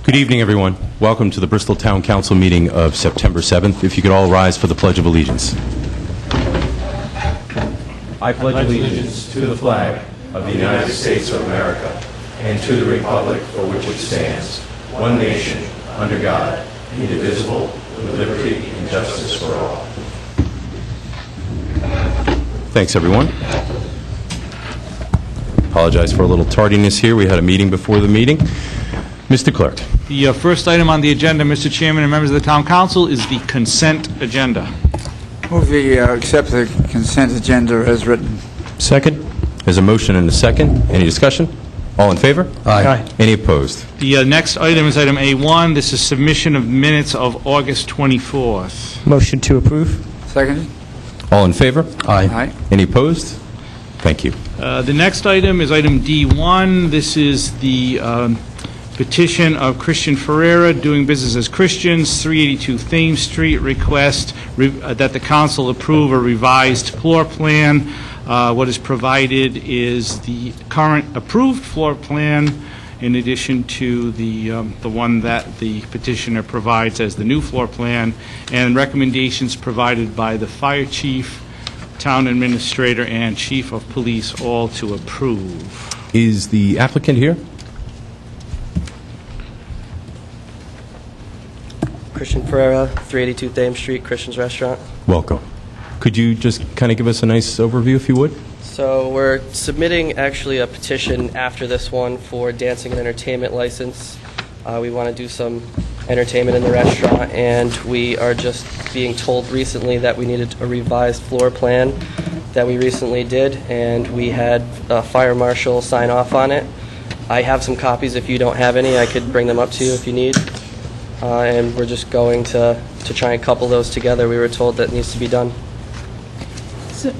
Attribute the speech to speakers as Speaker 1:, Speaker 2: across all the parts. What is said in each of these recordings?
Speaker 1: Good evening, everyone. Welcome to the Bristol Town Council meeting of September 7th. If you could all rise for the Pledge of Allegiance. I pledge allegiance to the flag of the United States of America and to the republic for which it stands, one nation, under God, indivisible, with liberty and justice for all. Thanks, everyone. Apologize for a little tardiness here. We had a meeting before the meeting. Mr. Clerk.
Speaker 2: The first item on the agenda, Mr. Chairman and members of the Town Council, is the consent agenda.
Speaker 3: Move we accept the consent agenda as written.
Speaker 1: Second. There's a motion and a second. Any discussion? All in favor?
Speaker 3: Aye.
Speaker 1: Any opposed?
Speaker 2: The next item is item A1. This is submission of minutes of August 24th.
Speaker 4: Motion to approve.
Speaker 3: Second.
Speaker 1: All in favor?
Speaker 3: Aye.
Speaker 1: Any opposed? Thank you.
Speaker 2: The next item is item D1. This is the petition of Christian Ferreira, doing business as Christians, 382 Thames Street, request that the council approve a revised floor plan. What is provided is the current approved floor plan, in addition to the one that the petitioner provides as the new floor plan, and recommendations provided by the fire chief, town administrator, and chief of police, all to approve.
Speaker 1: Is the applicant here?
Speaker 4: Christian Ferreira, 382 Thames Street, Christian's Restaurant.
Speaker 1: Welcome. Could you just kind of give us a nice overview, if you would?
Speaker 4: So we're submitting actually a petition after this one for dancing and entertainment license. We want to do some entertainment in the restaurant, and we are just being told recently that we needed a revised floor plan that we recently did, and we had a fire marshal sign off on it. I have some copies. If you don't have any, I could bring them up to you if you need. And we're just going to try and couple those together. We were told that needs to be done.
Speaker 5: So,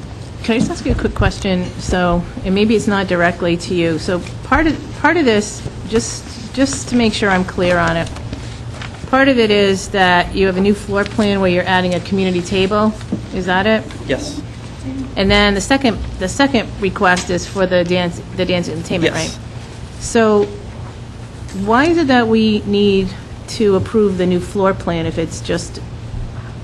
Speaker 5: can I just ask you a quick question? So, and maybe it's not directly to you. So, part of this, just to make sure I'm clear on it, part of it is that you have a new floor plan where you're adding a community table. Is that it?
Speaker 4: Yes.
Speaker 5: And then the second request is for the dance entertainment,
Speaker 4: Yes.
Speaker 5: right? So, why is it that we need to approve the new floor plan if it's just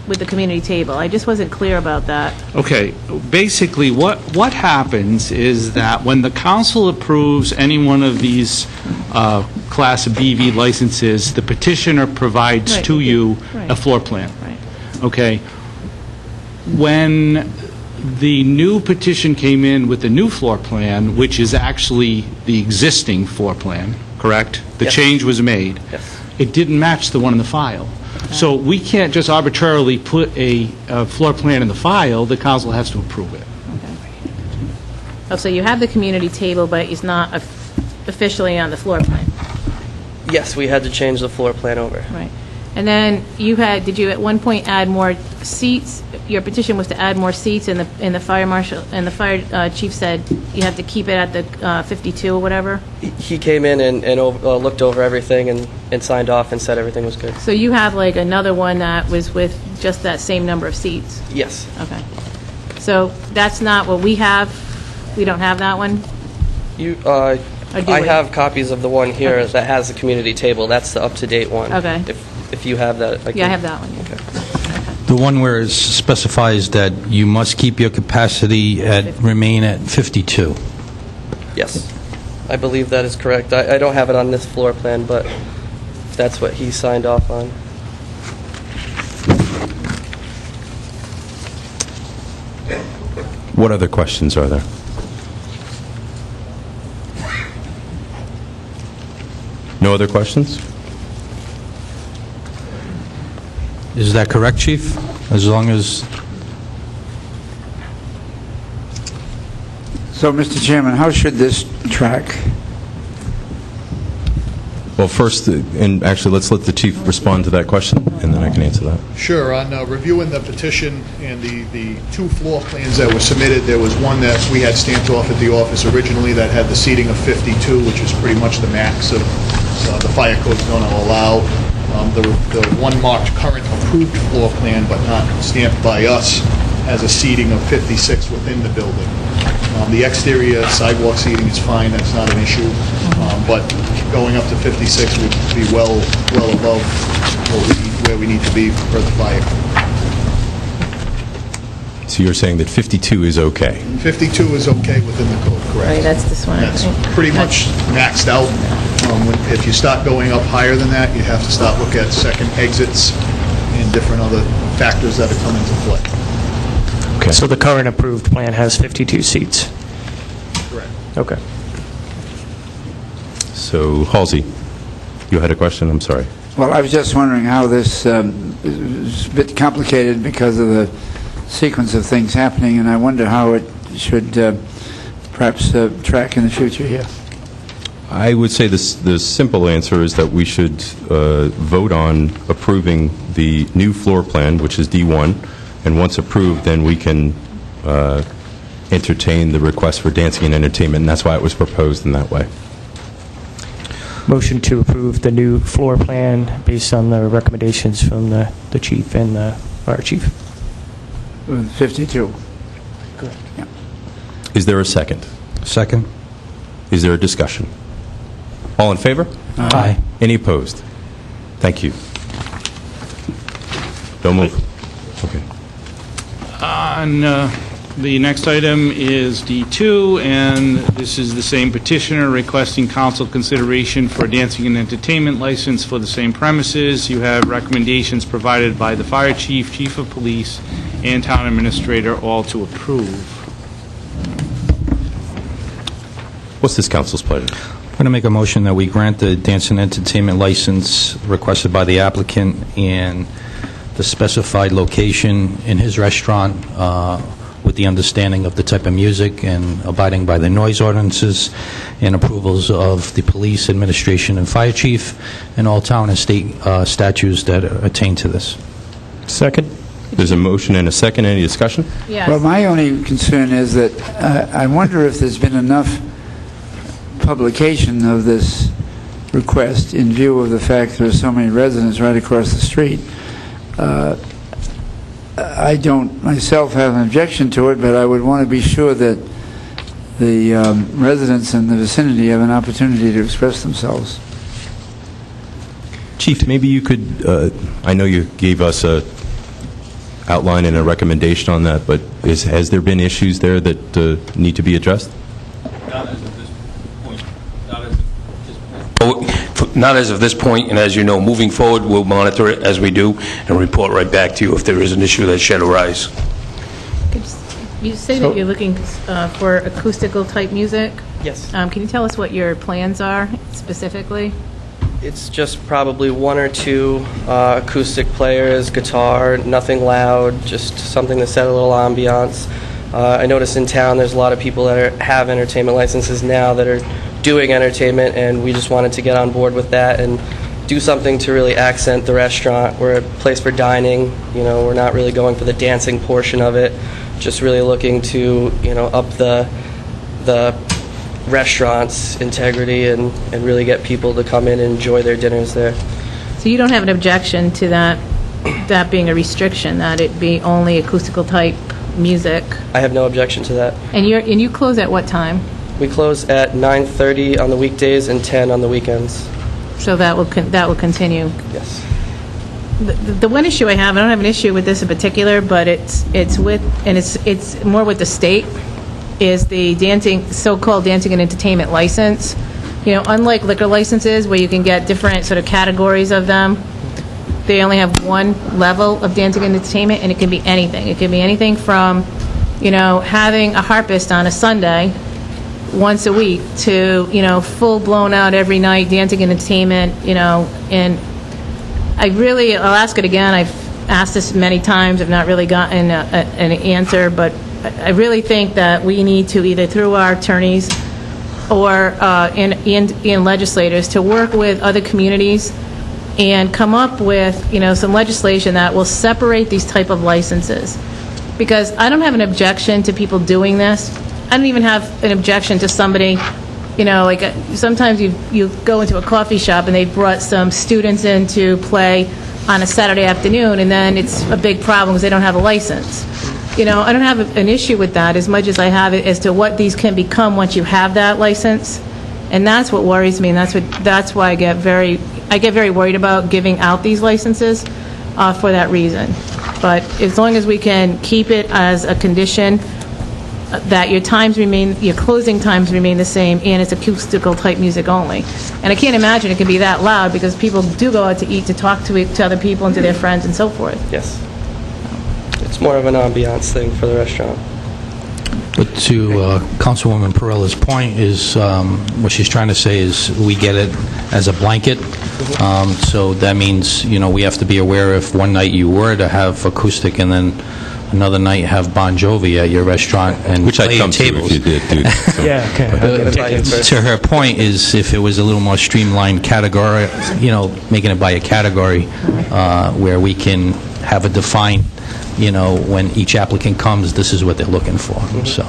Speaker 5: with the community table? I just wasn't clear about that.
Speaker 2: Okay, basically what happens is that when the council approves any one of these Class BV licenses, the petitioner provides
Speaker 5: Right.
Speaker 2: to you
Speaker 5: Right.
Speaker 2: a floor plan.
Speaker 5: Right.
Speaker 2: Okay. When the new petition came in with the new floor plan, which is actually the existing floor plan, correct? The
Speaker 4: Yes.
Speaker 2: change was made.
Speaker 4: Yes.
Speaker 2: It didn't match the one in the file. So we can't just arbitrarily put a floor plan in the file. The council has to approve it.
Speaker 5: Oh, so you have the community table, but it's not officially on the floor plan.
Speaker 4: Yes, we had to change the floor plan over.
Speaker 5: Right. And then did you at one point add more seats? Your petition was to add more seats, and the fire marshal and the fire chief said you have to keep it at the 52 or whatever?
Speaker 4: He came in and looked over everything and signed off and said everything was good.
Speaker 5: So you have like another one that was with just that same number of seats?
Speaker 4: Yes.
Speaker 5: Okay. So that's not what we have? We don't have that one?
Speaker 4: You,
Speaker 5: do
Speaker 4: I
Speaker 5: we?
Speaker 4: have copies of the one here
Speaker 5: Okay.
Speaker 4: that has the community table. That's the up-to-date one.
Speaker 5: Okay.
Speaker 4: If you have that.
Speaker 5: Yeah, I have that one.
Speaker 4: Okay.
Speaker 6: The one where it specifies that you must keep your capacity remain at 52.
Speaker 4: Yes. I believe that is correct. I don't have it on this floor plan, but if that's what he signed off on.
Speaker 1: What other questions are there? No other questions?
Speaker 6: Is that correct, Chief? As long as...
Speaker 3: So, Mr. Chairman, how should this track?
Speaker 1: Well, first, and actually, let's let the chief respond to that question, and then I can answer that.
Speaker 7: Sure. On reviewing the petition and the two floor plans that were submitted, there was one that we had stamped off at the office originally that had the seating of 52, which is pretty much the max of the fire code's going to allow. The one marked current approved floor plan, but not stamped by us, has a seating of 56 within the building. The exterior sidewalk seating is fine, that's not an issue, but going up to 56 would be well above where we need to be for the fire.
Speaker 1: So you're saying that 52 is okay?
Speaker 7: 52 is okay within the code, correct?
Speaker 5: Right, that's this one, I
Speaker 7: That's
Speaker 5: think.
Speaker 7: pretty much maxed out. If you start going up higher than that, you have to start looking at second exits and different other factors that come into play.
Speaker 1: Okay.
Speaker 8: So the current approved plan has 52 seats?
Speaker 7: Correct.
Speaker 8: Okay.
Speaker 1: So, Halsey, you had a question? I'm sorry.
Speaker 3: Well, I was just wondering how this is a bit complicated because of the sequence of things happening, and I wonder how it should perhaps track in the future here.
Speaker 1: I would say the simple answer is that we should vote on approving the new floor plan, which is D1, and once approved, then we can entertain the request for dancing and entertainment, and that's why it was proposed in that way.
Speaker 8: Motion to approve the new floor plan based on the recommendations from the chief and the fire chief.
Speaker 3: 52.
Speaker 1: Is there a second?
Speaker 6: Second?
Speaker 1: Is there a discussion? All in favor?
Speaker 6: Aye.
Speaker 1: Any opposed? Thank you. Don't move. Okay.
Speaker 2: On the next item is D2, and this is the same petitioner requesting council consideration for a dancing and entertainment license for the same premises. You have recommendations provided by the fire chief, chief of police, and town administrator, all to approve.
Speaker 1: What's this council's pleasure?
Speaker 6: I'm going to make a motion that we grant the dance and entertainment license requested by the applicant and the specified location in his restaurant with the understanding of the type of music and abiding by the noise ordinances and approvals of the police, administration, and fire chief, and all town and state statutes that attain to this.
Speaker 8: Second?
Speaker 1: There's a motion and a second. Any discussion?
Speaker 5: Yes.
Speaker 3: Well, my only concern is that I wonder if there's been enough publication of this request in view of the fact there are so many residents right across the street. I don't myself have an objection to it, but I would want to be sure that the residents in the vicinity have an opportunity to express themselves.
Speaker 1: Chief, maybe you could, I know you gave us a outline and a recommendation on that, but has there been issues there that need to be addressed?
Speaker 9: Not as of this point, and as you know, moving forward, we'll monitor it as we do and report right back to you if there is an issue that should arise.
Speaker 5: You say that you're looking for acoustical type music.
Speaker 4: Yes.
Speaker 5: Can you tell us what your plans are specifically?
Speaker 4: It's just probably one or two acoustic players, guitar, nothing loud, just something to set a little ambiance. I notice in town there's a lot of people that have entertainment licenses now that are doing entertainment, and we just wanted to get on board with that and do something to really accent the restaurant. We're a place for dining, you know, we're not really going for the dancing portion of it, just really looking to, you know, up the restaurant's integrity and really get people to come in and enjoy their dinners there.
Speaker 5: So you don't have an objection to that being a restriction, that it be only acoustical type music?
Speaker 4: I have no objection to that.
Speaker 5: And you close at what time?
Speaker 4: We close at 9:30 on the weekdays and 10 on the weekends.
Speaker 5: So that will continue.
Speaker 4: Yes.
Speaker 5: The one issue I don't have an issue with this in particular, but it's more with the state, is the so-called dancing and entertainment license. You know, unlike liquor licenses where you can get different sort of categories of them, they only have one level of dancing and entertainment, and it can be anything. It can be anything from, you know, having a harpist on a Sunday once a week to, you know, full blown out every night dancing and entertainment, you know. And I'll ask it again. I've asked this many times. I've not really gotten an answer, but I really think that we need to, either through our attorneys or in legislators, to work with other communities and come up with, you know, some legislation that will separate these type of licenses. Because I don't have an objection to people doing this. I don't even have an objection to somebody, you know, like sometimes you go into a coffee shop and they brought some students in to play on a Saturday afternoon, and then it's a big problem because they don't have a license. I don't have an issue with that as much as I have it as to what these can become once you have that license. And that's what worries me, and that's why I get very worried about giving out these licenses for that reason. But as long as we can keep it as a condition that your closing times remain the same, and it's acoustical type music only. And I can't imagine it can be that loud, because people do go out to eat, to talk to other people and to their friends and so forth.
Speaker 4: Yes. It's more of an ambiance thing for the restaurant.
Speaker 6: But to Councilwoman Perella's point is, what she's trying to say is we get it as a blanket. So that means, we have to be aware if one night you were to have acoustic and then another night you have Bon Jovi at your restaurant and
Speaker 10: Which I'd
Speaker 6: play
Speaker 10: come to
Speaker 6: tables.
Speaker 10: if you did, dude. So.
Speaker 8: Yeah, okay.
Speaker 6: To her point is if it was a little more streamlined category, making it by a category where we can have a defined, when each applicant comes, this is what they're looking for. So.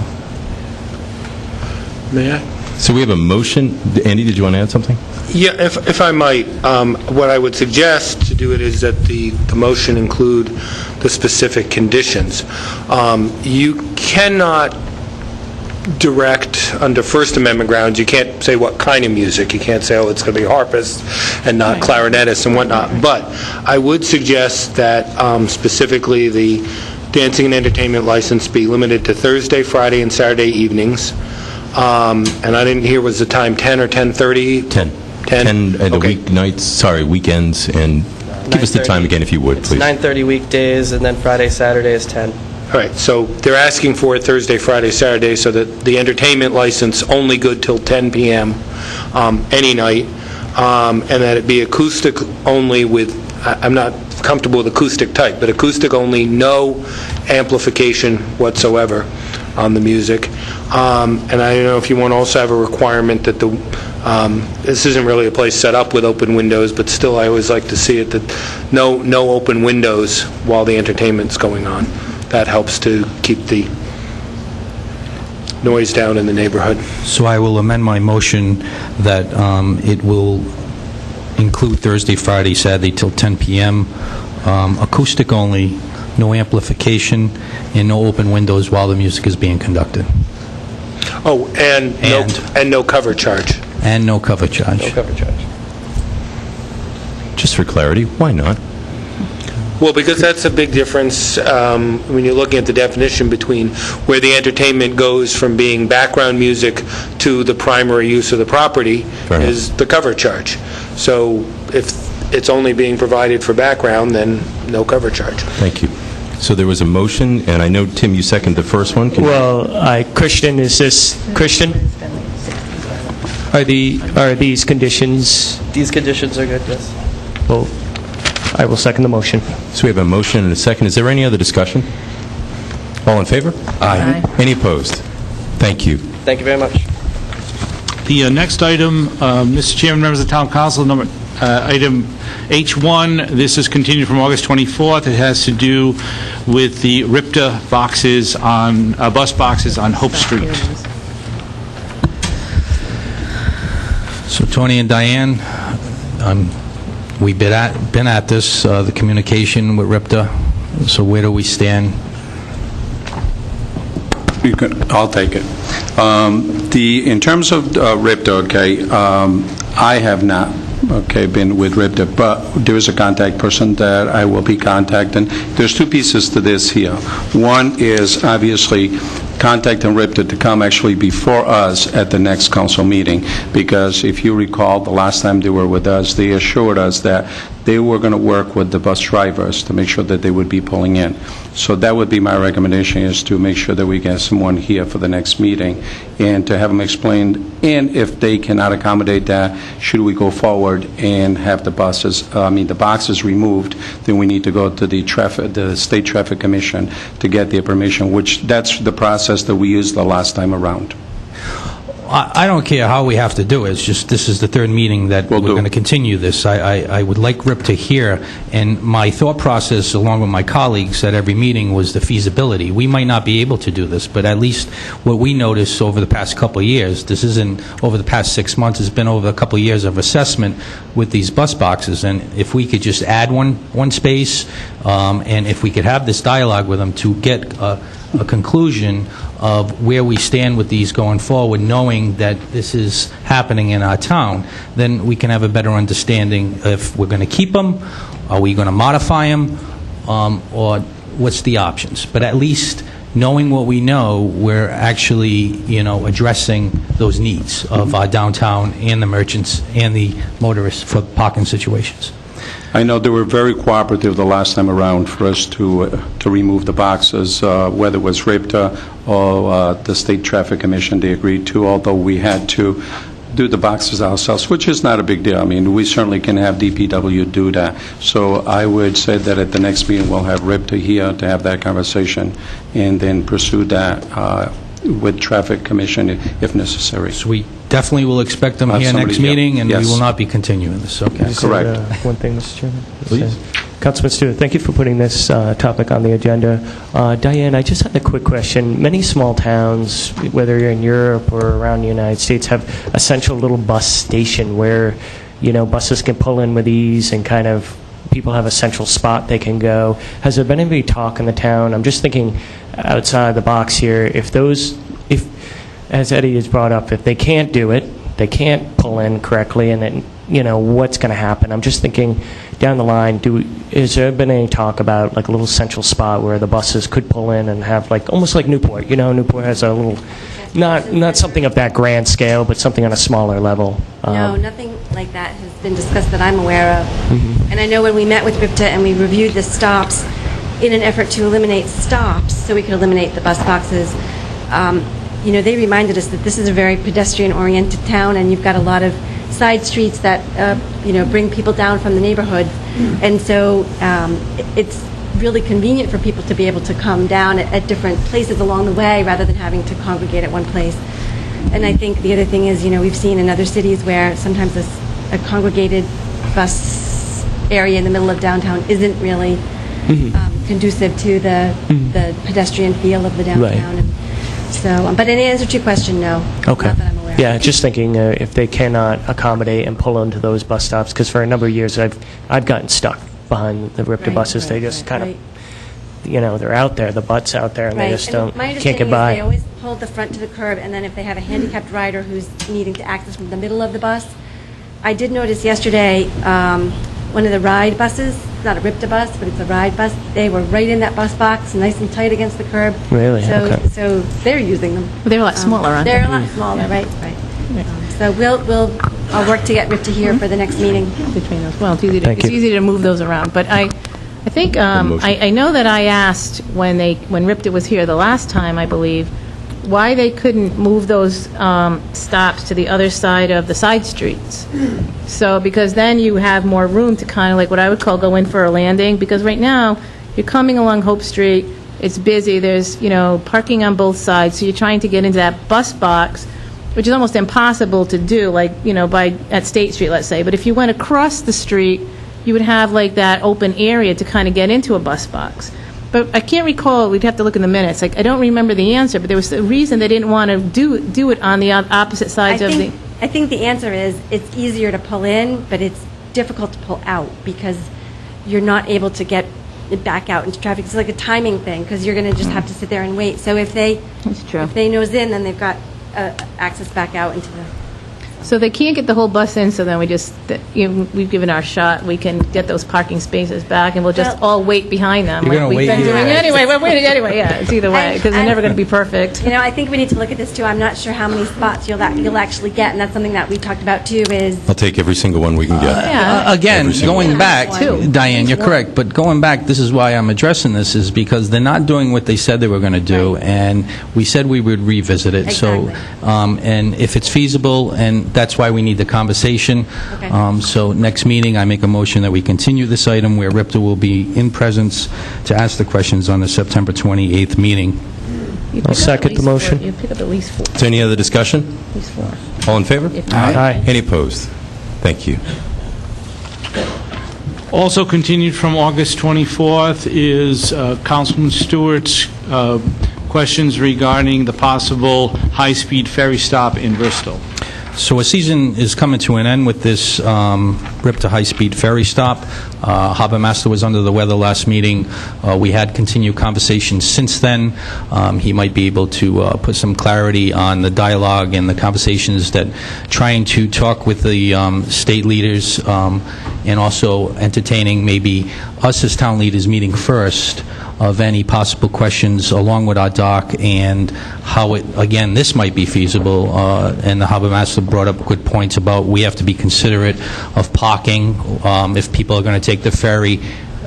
Speaker 11: May I?
Speaker 10: So we have a motion. Andy, did you want to add something?
Speaker 11: Yeah, if I might, what I would suggest to do it is that the motion include the specific conditions. You cannot direct under First Amendment grounds, you can't say what kind of music. You can't say, it's going to be harpists and not clarinetists and whatnot. But I would suggest that specifically the dancing and entertainment license be limited to Thursday, Friday, and Saturday evenings. And I didn't hear, was the time 10 or 10:30?
Speaker 10: 10.
Speaker 11: 10?
Speaker 10: The weeknights, weekends, and give us the time again if you would, please.
Speaker 4: 9:30 weekdays, and then Friday, Saturday is 10.
Speaker 11: All right, so they're asking for it Thursday, Friday, Saturday, so that the entertainment license only good till 10 p.m. Any night, and that it be acoustic only with, I'm not comfortable with acoustic type, but acoustic only, no amplification whatsoever on the music. And I don't know if you want to also have a requirement that this isn't really a place set up with open windows, but still I always like to see it that no open windows while the entertainment's going on. That helps to keep the noise down in the neighborhood.
Speaker 6: So I will amend my motion that it will include Thursday, Friday, Saturday till 10 p.m., acoustic only, no amplification, and no open windows while the music is being conducted.
Speaker 11: Oh, and no cover charge.
Speaker 6: And no cover charge.
Speaker 4: No cover charge.
Speaker 10: Just for clarity, why not?
Speaker 11: Well, because that's a big difference when you're looking at the definition between where the entertainment goes from being background music to the primary use of the property is the cover charge. So if it's only being provided for background, then no cover charge.
Speaker 10: Thank you. So there was a motion, and I know, Tim, you seconded the first one.
Speaker 8: Christian, is this Christian? Are these conditions?
Speaker 4: These conditions are good, yes.
Speaker 8: Well, I will second the motion.
Speaker 10: So we have a motion and a second. Is there any other discussion? All in favor?
Speaker 5: Aye.
Speaker 10: Any opposed? Thank you.
Speaker 4: Thank you very much.
Speaker 2: The next item, Mr. Chairman, members of the Town Council, item H1, this is continued from August 24th. It has to do with the RIPTA boxes on, bus boxes on Hope Street.
Speaker 6: So Tony and Diane, we've been at this, the communication with RIPTA. So where do we stand?
Speaker 12: I'll take it. In terms of RIPTA, I have not been with RIPTA, but there is a contact person that I will be contacting. There's two pieces to this here. One is obviously contacting RIPTA to come actually before us at the next council meeting, because if you recall, the last time they were with us, they assured us that they were going to work with the bus drivers to make sure that they would be pulling in. So that would be my recommendation, is to make sure that we get someone here for the next meeting and to have them explain, and if they cannot accommodate that, should we go forward and have the boxes removed, then we need to go to the State Traffic Commission to get their permission, which that's the process that we used the last time around.
Speaker 6: I don't care how we have to do it. It's just, this is the third meeting that we're going to continue this. I would like Rip to hear, and my thought process, along with my colleagues at every meeting, was the feasibility. We might not be able to do this, but at least what we noticed over the past couple of years, this isn't over the past 6 months, it's been over a couple of years of assessment with these bus boxes, and if we could just add one space, and if we could have this dialogue with them to get a conclusion of where we stand with these going forward, knowing that this is happening in our town, then we can have a better understanding if we're going to keep them, are we going to modify them, or what's the options. But at least knowing what we know, we're actually, addressing those needs of our downtown and the merchants and the motorists for parking situations.
Speaker 12: I know they were very cooperative the last time around for us to remove the boxes, whether it was RIPTA or the State Traffic Commission, they agreed to, although we had to do the boxes ourselves, which is not a big deal. I mean, we certainly can have DPW do that. So I would say that at the next meeting, we'll have RIPTA here to have that conversation and then pursue that with Traffic Commission if necessary.
Speaker 6: So we definitely will expect them here next meeting, and we will not be continuing this. Okay.
Speaker 12: Correct.
Speaker 8: One thing, Mr. Chairman.
Speaker 10: Please.
Speaker 8: Councilman Stewart, thank you for putting this topic on the agenda. Diane, I just had a quick question. Many small towns, whether you're in Europe or around the United States, have a central little bus station where, buses can pull in with ease and kind of people have a central spot they can go. Has there been any talk in the town? I'm just thinking outside the box here. If as Eddie has brought up, if they can't do it, they can't pull in correctly, and then, what's going to happen? I'm just thinking down the line, has there been any talk about like a little central spot where the buses could pull in and have almost like Newport? Newport has a little, not something of that grand scale, but something on a smaller level.
Speaker 13: No, nothing like that has been discussed that I'm aware of. Mm-hmm. And I know when we met with RIPTA and we reviewed the stops in an effort to eliminate stops so we could eliminate the bus boxes, they reminded us that this is a very pedestrian-oriented town, and you've got a lot of side streets that, bring people down from the neighborhood. And so it's really convenient for people to be able to come down at different places along the way rather than having to congregate at one place. And I think the other thing is, we've seen in other cities where sometimes a congregated bus area in the middle of downtown isn't really conducive to the pedestrian feel of the downtown.
Speaker 8: Right.
Speaker 13: So, but in answer to your question, no.
Speaker 8: Okay.
Speaker 13: Not that I'm aware.
Speaker 8: Yeah, just thinking if they cannot accommodate and pull into those bus stops, because for a number of years I've gotten stuck behind the RIPTA buses. They just kind of, they're out there, the butt's out there, and they just can't get by.
Speaker 13: My understanding is they always hold the front to the curb, and then if they have a handicapped rider who's needing to access from the middle of the bus. I did notice yesterday one of the ride buses, not a RIPTA bus, but it's a ride bus, they were right in that bus box, nice and tight against the curb.
Speaker 8: Really? Okay.
Speaker 13: So they're using them.
Speaker 5: They're a lot smaller, aren't they?
Speaker 13: They're a lot smaller, right. So I'll work to get RIPTA here for the next meeting.
Speaker 5: Between those. Well, it's easy to move those around. But I think, I know that I asked when RIPTA was here the last time, I believe, why they couldn't move those stops to the other side of the side streets. So, because then you have more room to kind of like what I would call go in for a landing, because right now, you're coming along Hope Street, it's busy, there's, parking on both sides, so you're trying to get into that bus box, which is almost impossible to do, like, at State Street, let's say. But if you went across the street, you would have like that open area to kind of get into a bus box. But I can't recall, we'd have to look in the minutes, I don't remember the answer, but there was a reason they didn't want to do it on the opposite sides of the...
Speaker 13: I think the answer is it's easier to pull in, but it's difficult to pull out because you're not able to get back out into traffic. It's like a timing thing because you're going to just have to sit there and wait. So if they nose in, then they've got access back out into the...
Speaker 5: So they can't get the whole bus in, so then we've given our shot. We can get those parking spaces back, and we'll just all wait behind them.
Speaker 6: You're gonna wait
Speaker 5: been
Speaker 6: either
Speaker 5: doing
Speaker 6: way.
Speaker 5: anyway. We're waiting anyway, yeah, it's either way, because they're never going to be perfect.
Speaker 13: I think we need to look at this, too. I'm not sure how many spots you'll actually get, and that's something that we talked about, too, is...
Speaker 10: I'll take every single one we can get.
Speaker 6: Again, going back,
Speaker 5: Two.
Speaker 6: Diane, you're correct, but going back, this is why I'm addressing this, is because they're not doing what they said they were going to do, and we said we would revisit it.
Speaker 13: Exactly.
Speaker 6: So, and if it's feasible, and that's why we need the conversation.
Speaker 13: Okay.
Speaker 6: So next meeting, I make a motion that we continue this item where RIPTA will be in presence to ask the questions on the September 28th meeting.
Speaker 5: You pick
Speaker 8: I'll
Speaker 5: up
Speaker 8: second
Speaker 5: at
Speaker 8: the
Speaker 5: least
Speaker 8: motion.
Speaker 5: You pick up at least 4.
Speaker 10: Is there any other discussion?
Speaker 5: At least 4.
Speaker 10: All in favor?
Speaker 8: Aye.
Speaker 10: Any opposed? Thank you.
Speaker 2: Also continued from August 24th is Councilman Stewart's questions regarding the possible high-speed ferry stop in Bristol.
Speaker 6: So a season is coming to an end with this RIPTA high-speed ferry stop. Harbor Master was under the weather last meeting. We had continued conversations since then. He might be able to put some clarity on the dialogue and the conversations that trying to talk with the state leaders and also entertaining maybe us as town leaders meeting first of any possible questions along with our dock and how it, again, this might be feasible. And the Harbor Master brought up good points about we have to be considerate of parking if people are going to take the ferry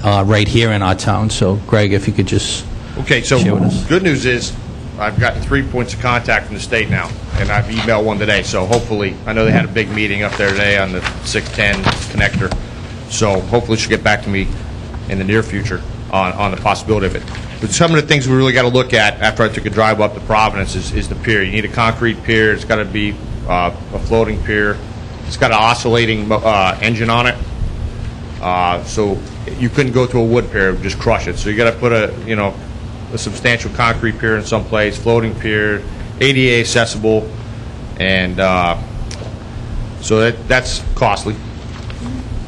Speaker 6: right here in our town. So, Greg, if you could just
Speaker 14: Okay, so
Speaker 6: share with us.
Speaker 14: good news is I've gotten 3 points of contact from the state now, and I've emailed one today. So hopefully, I know they had a big meeting up there today on the 610 connector. So hopefully she'll get back to me in the near future on the possibility of it. But some of the things we really got to look at after I took a drive up to Providence is the pier. You need a concrete pier. It's got to be a floating pier. It's got an oscillating engine on it. So you couldn't go to a wood pier and just crush it. So you got to put a substantial concrete pier in some place, floating pier, ADA accessible, and so that's costly.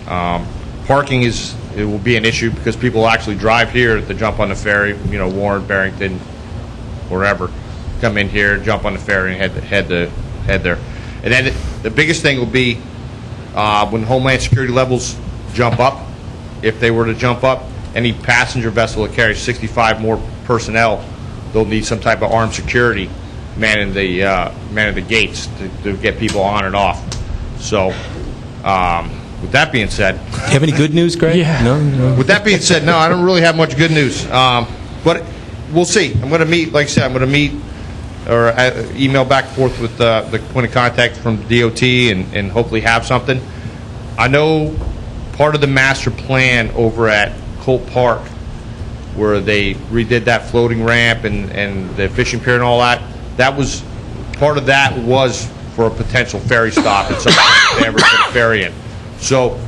Speaker 14: Parking it will be an issue because people actually drive here to jump on the ferry, Warren, Barrington, wherever, come in here, jump on the ferry, and head there. And then the biggest thing will be when Homeland Security levels jump up, if they were to jump up, any passenger vessel that carries 65 more personnel, they'll need some type of armed security manning the gates to get people on and off. So, with that being said,
Speaker 10: Do you have any good news, Greg?
Speaker 8: Yeah.
Speaker 10: No?
Speaker 14: with that being said, no, I don't really have much good news. But we'll see. I'm going to meet, like I said, or email back and forth with the point of contact from DOT and hopefully have something. I know part of the master plan over at Colt Park, where they redid that floating ramp and the fishing pier and all that, part of that was for a potential ferry stop at some point if they ever put a ferry in. So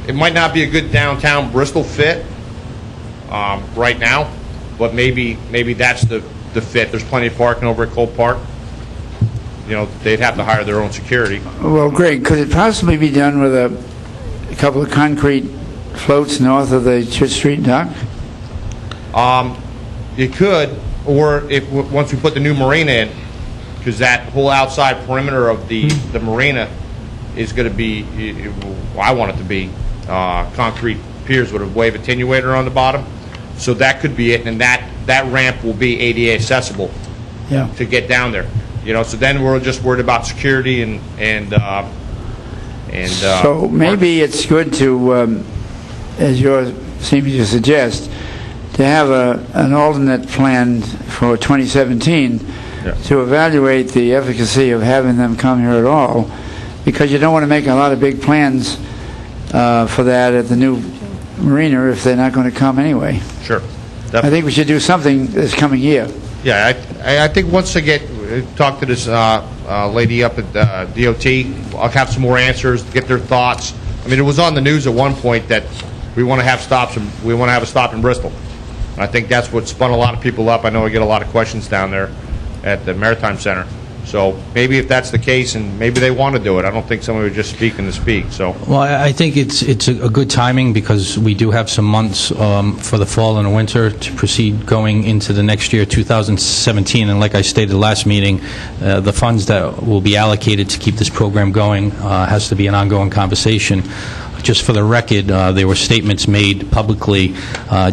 Speaker 14: it might not be a good downtown Bristol fit right now, but maybe that's the fit. There's plenty of parking over at Colt Park. They'd have to hire their own security.
Speaker 3: Well, Greg, could it possibly be done with a couple of concrete floats north of the Church Street dock?
Speaker 14: It could, or once we put the new marina in, because that whole outside perimeter of the marina is going to be, I want it to be, concrete piers with a wave attenuator on the bottom. So that could be it, and that ramp will be ADA accessible to get down there. So then we're just worried about security and
Speaker 3: so maybe it's good to, as yours seems to suggest, to have an alternate plan for 2017 to evaluate the efficacy of having them come here at all, because you don't want to make a lot of big plans for that at the new marina if they're not going to come anyway.
Speaker 14: Sure.
Speaker 3: I think we should do something this coming year.
Speaker 14: Yeah, I think once I talk to this lady up at DOT, I'll have some more answers, get their thoughts. I mean, it was on the news at one point that we want to have stops, and we want to have a stop in Bristol. I think that's what spun a lot of people up. I know I get a lot of questions down there at the Maritime Center. So maybe if that's the case, and maybe they want to do it. I don't think somebody would just speaking to speak. So.
Speaker 6: Well, I think it's a good timing because we do have some months for the fall and the winter to proceed going into the next year, 2017. And like I stated last meeting, the funds that will be allocated to keep this program going has to be an ongoing conversation. Just for the record, there were statements made publicly,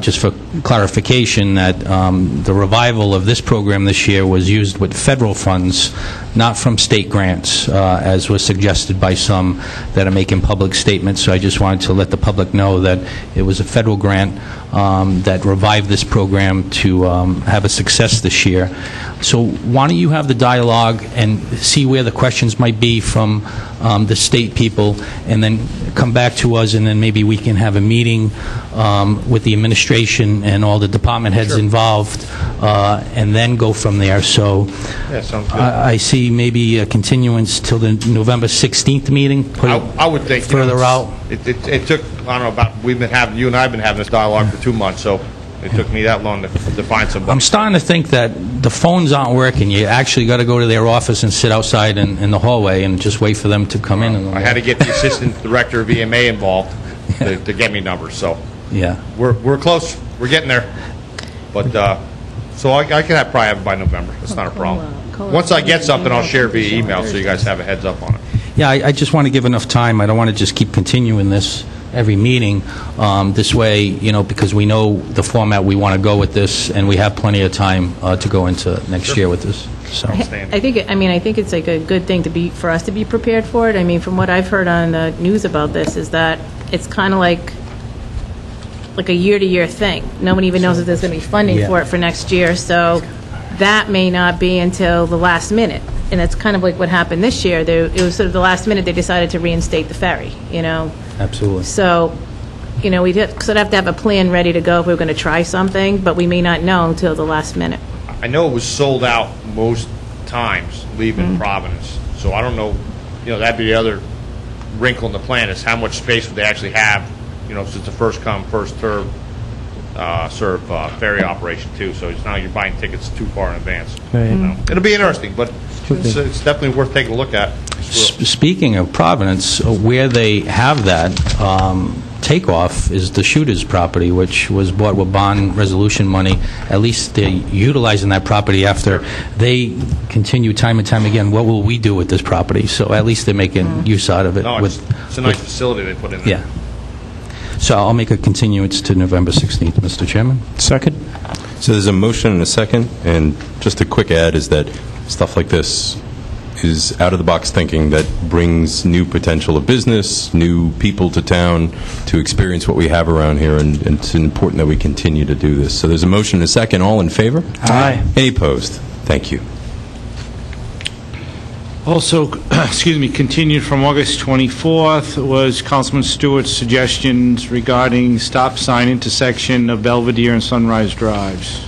Speaker 6: just for clarification, that the revival of this program this year was used with federal funds, not from state grants, as was suggested by some that are making public statements. So I just wanted to let the public know that it was a federal grant that revived this program to have a success this year. So why don't you have the dialogue and see where the questions might be from the state people, and then come back to us, and then maybe we can have a meeting with the administration and all the department heads involved, and then go from there. So
Speaker 14: Yeah, sounds good.
Speaker 6: I see maybe a continuance till the November 16th meeting. Put it
Speaker 14: I would think, you know,
Speaker 6: further out.
Speaker 14: It took, I don't know, you and I have been having this dialogue for 2 months, so it took me that long to find somebody.
Speaker 6: I'm starting to think that the phones aren't working. You actually got to go to their office and sit outside in the hallway and just wait for them to come in.
Speaker 14: I had to get the assistant director of EMA involved to get me numbers, so
Speaker 6: Yeah.
Speaker 14: we're close. We're getting there. But, so I can probably have it by November. That's not a problem. Once I get something, I'll share via email so you guys have a heads up on it.
Speaker 6: Yeah, I just want to give enough time. I don't want to just keep continuing this every meeting. This way, because we know the format we want to go with this, and we have plenty of time to go into next year with this. So
Speaker 5: I think it's like a good thing for us to be prepared for it. I mean, from what I've heard on the news about this, is that it's kind of like a year-to-year thing. No one even knows if there's going to be funding for it for next year, so that may not be until the last minute. And it's kind of like what happened this year. It was sort of the last minute they decided to reinstate the ferry,
Speaker 6: Absolutely.
Speaker 5: So, we'd sort of have to have a plan ready to go if we were going to try something, but we may not know until the last minute.
Speaker 14: I know it was sold out most times leaving Providence, so I don't know, that'd be the other wrinkle in the plan, is how much space would they actually have, since it's a first come, first serve ferry operation too, so it's not like you're buying tickets too far in advance.
Speaker 8: Right.
Speaker 14: It'll be interesting, but it's definitely worth taking a look at.
Speaker 6: Speaking of Providence, where they have that takeoff is the Shooter's property, which was bought with bond resolution money. At least they're utilizing that property after they continue time and time again, what will we do with this property? So at least they're making use out of it.
Speaker 14: No, it's a nice facility they put in there.
Speaker 6: Yeah. So I'll make a continuance to November 16th, Mr. Chairman.
Speaker 8: Second?
Speaker 10: So there's a motion and a second, and just a quick add is that stuff like this is out-of-the-box thinking that brings new potential of business, new people to town to experience what we have around here, and it's important that we continue to do this. So there's a motion and a second. All in favor?
Speaker 8: Aye.
Speaker 10: Any opposed? Thank you.
Speaker 2: Also, continued from August 24th was Councilman Stewart's suggestions regarding stop sign intersection of Belvedere and Sunrise Drives.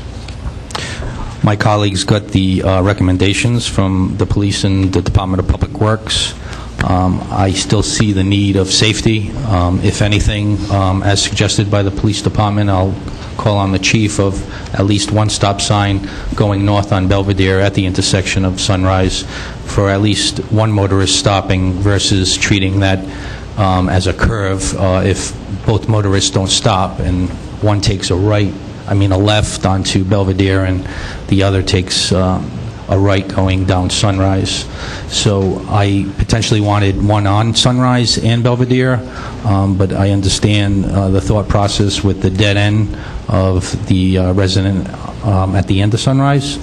Speaker 6: My colleagues got the recommendations from the police and the Department of Public Works. I still see the need of safety. If anything, as suggested by the police department, I'll call on the chief of at least one stop sign going north on Belvedere at the intersection of Sunrise for at least one motorist stopping versus treating that as a curve. If both motorists don't stop and one takes a left onto Belvedere and the other takes a right going down Sunrise. So I potentially wanted one on Sunrise and Belvedere, but I understand the thought process with the dead end of the resident at the end of Sunrise.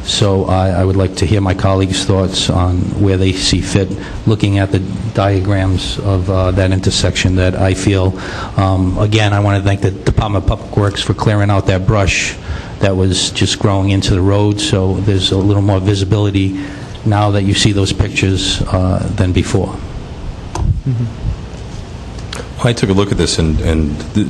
Speaker 6: So I would like to hear my colleagues' thoughts on where they see fit, looking at the diagrams of that intersection that I feel, again, I want to thank the Department of Public Works for clearing out that brush that was just growing into the road, so there's a little more visibility now that you see those pictures than before.
Speaker 10: I took a look at this, and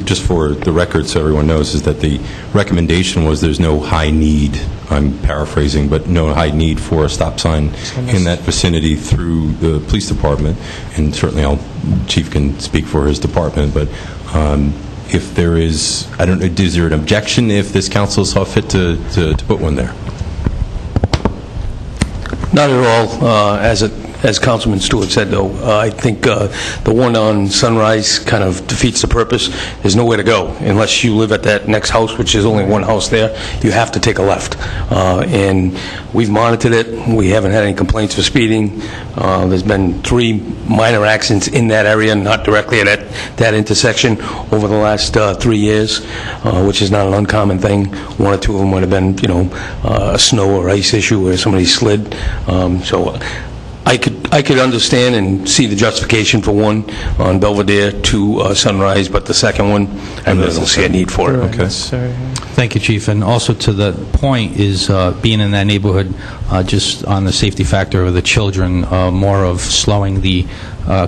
Speaker 10: just for the record, so everyone knows, is that the recommendation was there's no high need, I'm paraphrasing, but no high need for a stop sign in that vicinity through the police department, and certainly Chief can speak for his department, but if there is, I don't know, is there an objection if this council saw fit to put one there?
Speaker 9: Not at all. As Councilman Stewart said, though, I think the one on Sunrise kind of defeats the purpose. There's nowhere to go unless you live at that next house, which is only one house there. You have to take a left. And we've monitored it. We haven't had any complaints for speeding. There's been 3 minor accidents in that area, not directly at that intersection over the last 3 years, which is not an uncommon thing. 1 or 2 of them would have been, a snow or ice issue where somebody slid. So I could understand and see the justification for one on Belvedere to Sunrise, but the second one, I really don't see a need for it.
Speaker 10: Okay.
Speaker 6: Thank you, Chief. And also to the point is being in that neighborhood, just on the safety factor of the children, more of slowing the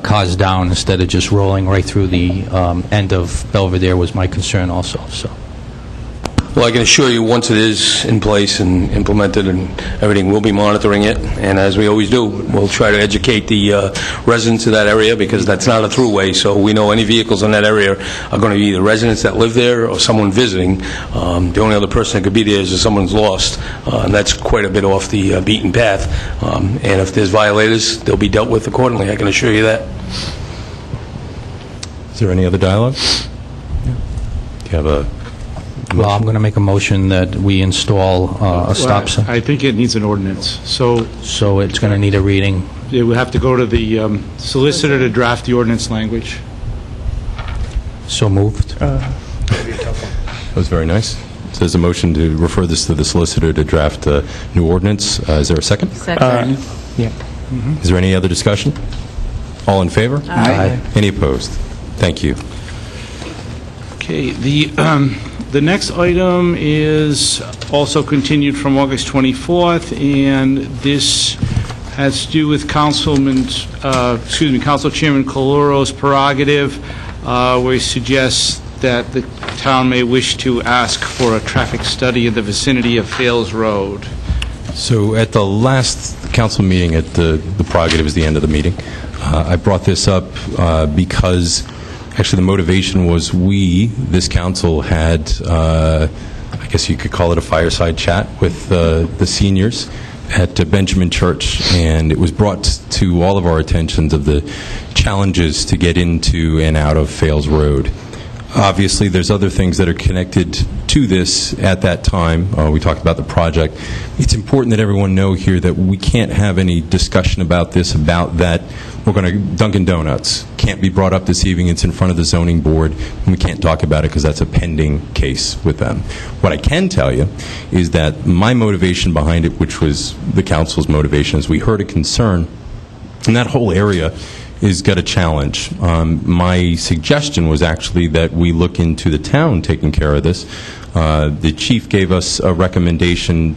Speaker 6: cars down instead of just rolling right through the end of Belvedere was my concern also. So.
Speaker 9: Well, I can assure you, once it is in place and implemented and everything, we'll be monitoring it. And as we always do, we'll try to educate the residents of that area, because that's not a throughway. So we know any vehicles in that area are going to be either residents that live there or someone visiting. The only other person that could be there is if someone's lost. And that's quite a bit off the beaten path. And if there's violators, they'll be dealt with accordingly. I can assure you that.
Speaker 10: Is there any other dialogue? Do you have a...
Speaker 6: Well, I'm going to make a motion that we install a stop sign.
Speaker 2: I think it needs an ordinance. So
Speaker 6: it's going to need a reading.
Speaker 2: it would have to go to the solicitor to draft the ordinance language.
Speaker 6: So moved.
Speaker 10: That was very nice. So there's a motion to refer this to the solicitor to draft a new ordinance. Is there a second?
Speaker 5: Second.
Speaker 8: Yeah.
Speaker 10: Is there any other discussion? All in favor?
Speaker 6: Aye.
Speaker 10: Any opposed? Thank you.
Speaker 2: Okay, the next item is also continued from August 24th, and this has to do with Council Chairman Caloro's prerogative, where he suggests that the town may wish to ask for a traffic study in the vicinity of Fales Road.
Speaker 10: So at the last council meeting, at the prerogative is the end of the meeting, I brought this up because actually the motivation was this council had, I guess you could call it a fireside chat with the seniors at Benjamin Church, and it was brought to all of our attentions of the challenges to get into and out of Fales Road. Obviously, there's other things that are connected to this at that time. We talked about the project. It's important that everyone know here that we can't have any discussion about this, about that. We're going to Dunkin' Donuts. Can't be brought up this evening. It's in front of the zoning board, and we can't talk about it because that's a pending case with them. What I can tell you is that my motivation behind it, which was the council's motivation, is we heard a concern in that whole area is got a challenge. My suggestion was actually that we look into the town taking care of this. The chief gave us a recommendation,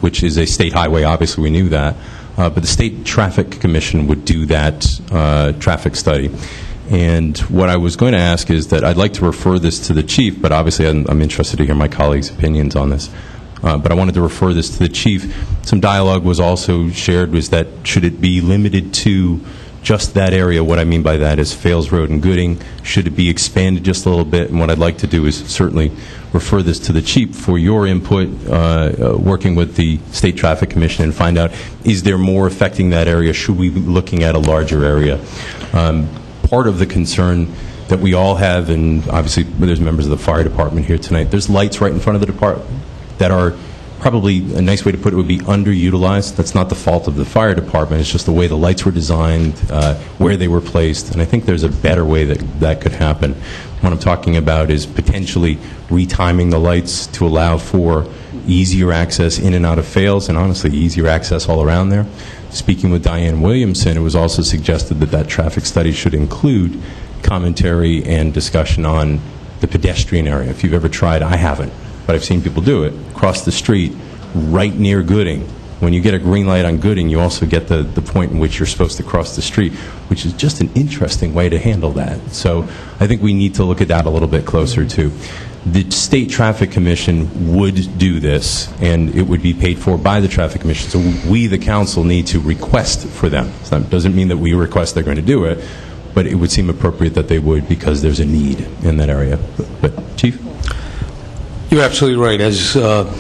Speaker 10: which is a state highway. Obviously, we knew that. But the State Traffic Commission would do that traffic study. And what I was going to ask is that I'd like to refer this to the chief, but obviously I'm interested to hear my colleagues' opinions on this. But I wanted to refer this to the chief. Some dialogue was also shared, was that should it be limited to just that area? What I mean by that is Fales Road and Gooding. Should it be expanded just a little bit? And what I'd like to do is certainly refer this to the chief for your input, working with the State Traffic Commission, and find out, is there more affecting that area? Should we be looking at a larger area? Part of the concern that we all have, and obviously there's members of the fire department here tonight, there's lights right in front of the department that are probably, a nice way to put it would be underutilized. That's not the fault of the fire department. It's just the way the lights were designed, where they were placed, and I think there's a better way that could happen. What I'm talking about is potentially retiming the lights to allow for easier access in and out of Fales, and honestly, easier access all around there. Speaking with Diane Williamson, it was also suggested that traffic study should include commentary and discussion on the pedestrian area. If you've ever tried, I haven't, but I've seen people do it, across the street, right near Gooding. When you get a green light on Gooding, you also get the point in which you're supposed to cross the street, which is just an interesting way to handle that. So I think we need to look at that a little bit closer, too. The State Traffic Commission would do this, and it would be paid for by the Traffic Commission. So we, the council, need to request for them. So that doesn't mean that we request they're going to do it, but it would seem appropriate that they would, because there's a need in that area. But Chief?
Speaker 9: You're absolutely right. As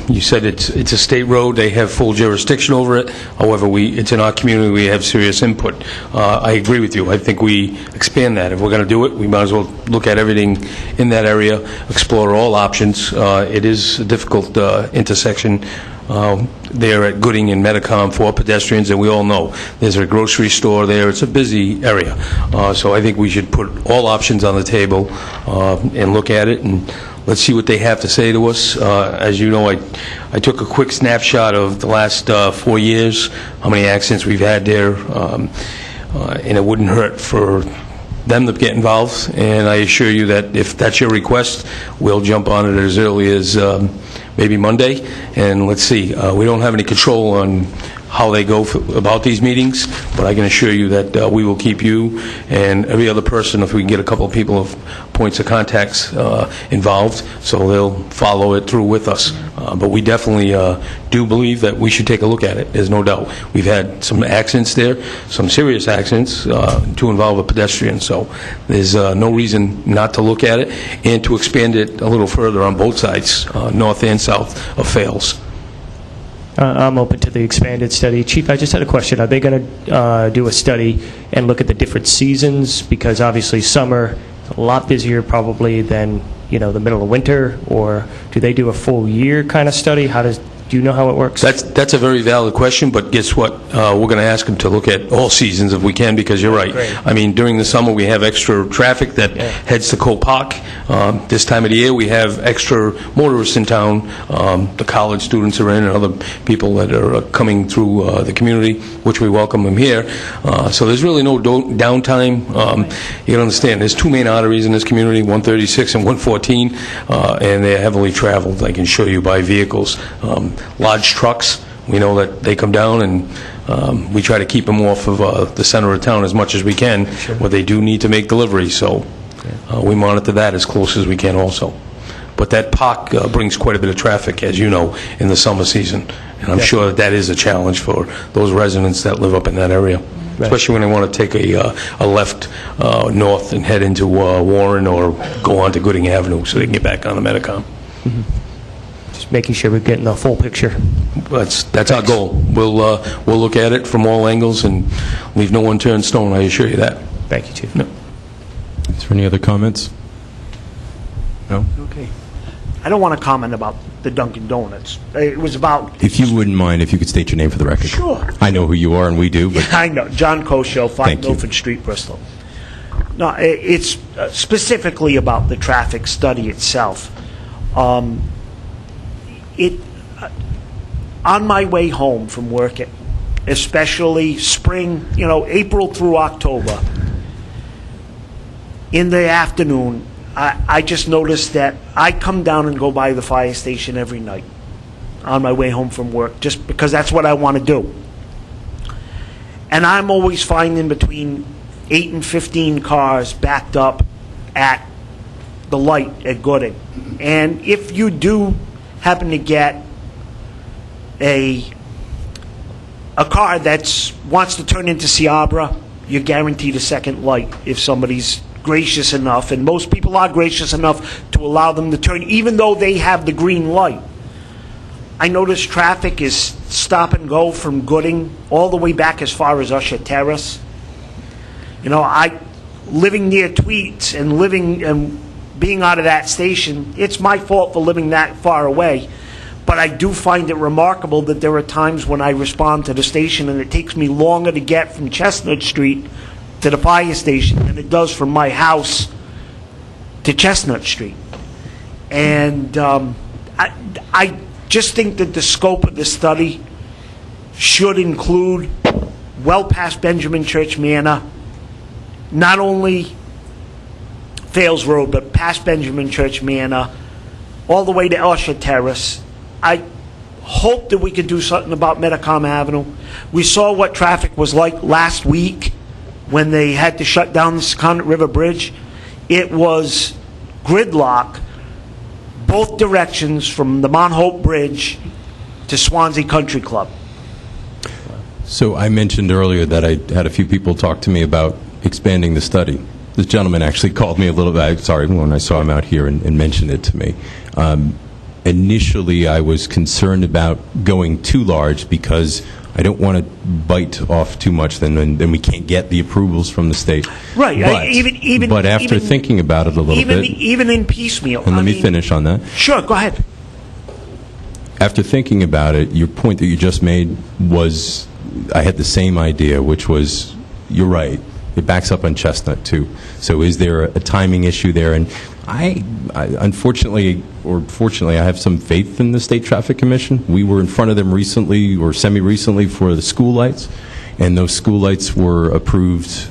Speaker 9: you said, it's a state road. They have full jurisdiction over it. However, it's in our community. We have serious input. I agree with you. I think we expand that. If we're going to do it, we might as well look at everything in that area, explore all options. It is a difficult intersection there at Gooding and Metacom for pedestrians, and we all know there's a grocery store there. It's a busy area. So I think we should put all options on the table and look at it and let's see what they have to say to us. As you know, I took a quick snapshot of the last 4 years, how many accidents we've had there, and it wouldn't hurt for them to get involved, and I assure you that if that's your request, we'll jump on it as early as maybe Monday, and let's see. We don't have any control on how they go about these meetings, but I can assure you that we will keep you and every other person, if we can get a couple of people of points of contacts involved, so they'll follow it through with us. But we definitely do believe that we should take a look at it, there's no doubt. We've had some accidents there, some serious accidents to involve a pedestrian, so there's no reason not to look at it and to expand it a little further on both sides, north and south of Fales.
Speaker 8: I'm open to the expanded study. Chief, I just had a question. Are they going to do a study and look at the different seasons? Because obviously summer is a lot busier probably than, the middle of winter, or do they do a full year kind of study? Do you know how it works?
Speaker 9: That's a very valid question, but guess what? We're going to ask them to look at all seasons if we can, because you're right.
Speaker 8: Great.
Speaker 9: I mean, during the summer, we have extra traffic that heads to Cole Park. This time of the year, we have extra motorists in town. The college students are in, and other people that are coming through the community, which we welcome them here. So there's really no downtime. You can understand, there's two main arteries in this community, 136 and 114, and they're heavily traveled, I can show you, by vehicles. Large trucks, we know that they come down, and we try to keep them off of the center of town as much as we can, where they do need to make deliveries, so we monitor that as close as we can also. But that park brings quite a bit of traffic, as you know, in the summer season, and I'm sure that is a challenge for those residents that live up in that area, especially when they want to take a left north and head into Warren or go on to Gooding Avenue so they can get back on the Metacom.
Speaker 8: Making sure we're getting the full picture.
Speaker 9: That's our goal. We'll look at it from all angles and leave no unturned stone, I assure you that.
Speaker 8: Thank you, Chief.
Speaker 10: Is there any other comments? No?
Speaker 15: Okay. I don't want to comment about the Dunkin' Donuts. It was about...
Speaker 10: If you wouldn't mind, if you could state your name for the record.
Speaker 15: Sure.
Speaker 10: I know who you are, and we do, but...
Speaker 15: I know. John Kosho, 5 Milford Street, Bristol. No, it's specifically about the traffic study itself. On my way home from work, especially spring, April through October, in the afternoon, I just noticed that I come down and go by the fire station every night on my way home from work, just because that's what I want to do. And I'm always finding between 8 and 15 cars backed up at the light at Gooding. And if you do happen to get a car that wants to turn into Seabra, you're guaranteed a second light if somebody's gracious enough, and most people are gracious enough to allow them to turn, even though they have the green light. I notice traffic is stop and go from Gooding all the way back as far as Usher Terrace. Living near Tweets and being out of that station, it's my fault for living that far away. But I do find it remarkable that there are times when I respond to the station and it takes me longer to get from Chestnut Street to the fire station than it does from my house to Chestnut Street. And I just think that the scope of the study should include well past Benjamin Church Manor, not only Fales Road, but past Benjamin Church Manor, all the way to Usher Terrace. I hope that we could do something about Metacom Avenue. We saw what traffic was like last week when they had to shut down the Secundit River Bridge. It was gridlock both directions from the Mount Hope Bridge to Swansea Country Club.
Speaker 10: So I mentioned earlier that I had a few people talk to me about expanding the study. This gentleman actually called me a little bit, sorry, when I saw him out here and mentioned it to me. Initially, I was concerned about going too large because I don't want to bite off too much, then we can't get the approvals from the state.
Speaker 15: Right.
Speaker 10: But after thinking about it a little bit...
Speaker 15: Even in piecemeal.
Speaker 10: And let me finish on that.
Speaker 15: Sure, go ahead.
Speaker 10: After thinking about it, your point that you just made was... I had the same idea, which was, you're right, it backs up on Chestnut, too. So is there a timing issue there? And Unfortunately, or fortunately, I have some faith in the State Traffic Commission. We were in front of them recently, or semi-recently, for the school lights, and those school lights were approved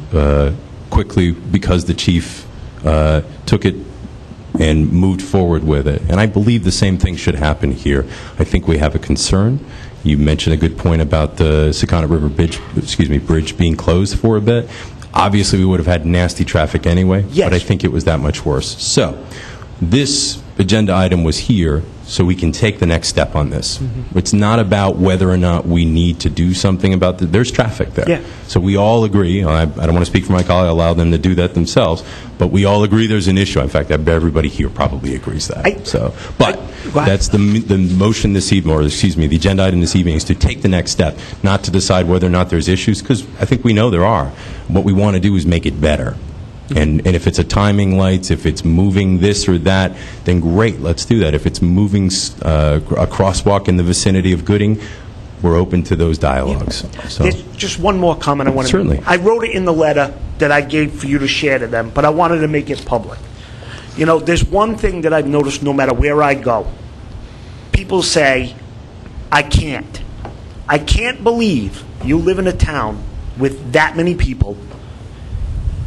Speaker 10: quickly because the chief took it and moved forward with it. And I believe the same thing should happen here. I think we have a concern. You mentioned a good point about the Secana River bridge being closed for a bit. Obviously, we would have had nasty traffic anyway, but I think it was that much worse. So, this agenda item was here so we can take the next step on this. It's not about whether or not we need to do something about the, there's traffic there.
Speaker 15: Yeah.
Speaker 10: So we all agree, I don't want to speak for my colleague, I allow them to do that themselves, but we all agree there's an issue. In fact, everybody here probably agrees that. That's the motion this evening, or excuse me, the agenda item this evening is to take the next step, not to decide whether or not there's issues, because I think we know there are. What we want to do is make it better. And if it's a timing lights, if it's moving this or that, then great, let's do that. If it's moving a crosswalk in the vicinity of Gooding, we're open to those dialogues. So.
Speaker 15: There's just one more comment I want to
Speaker 10: Certainly.
Speaker 15: make. I wrote it in the letter that I gave for you to share to them, but I wanted to make it public. You know, there's one thing that I've noticed no matter where I go. People say, I can't. I can't believe you live in a town with that many people,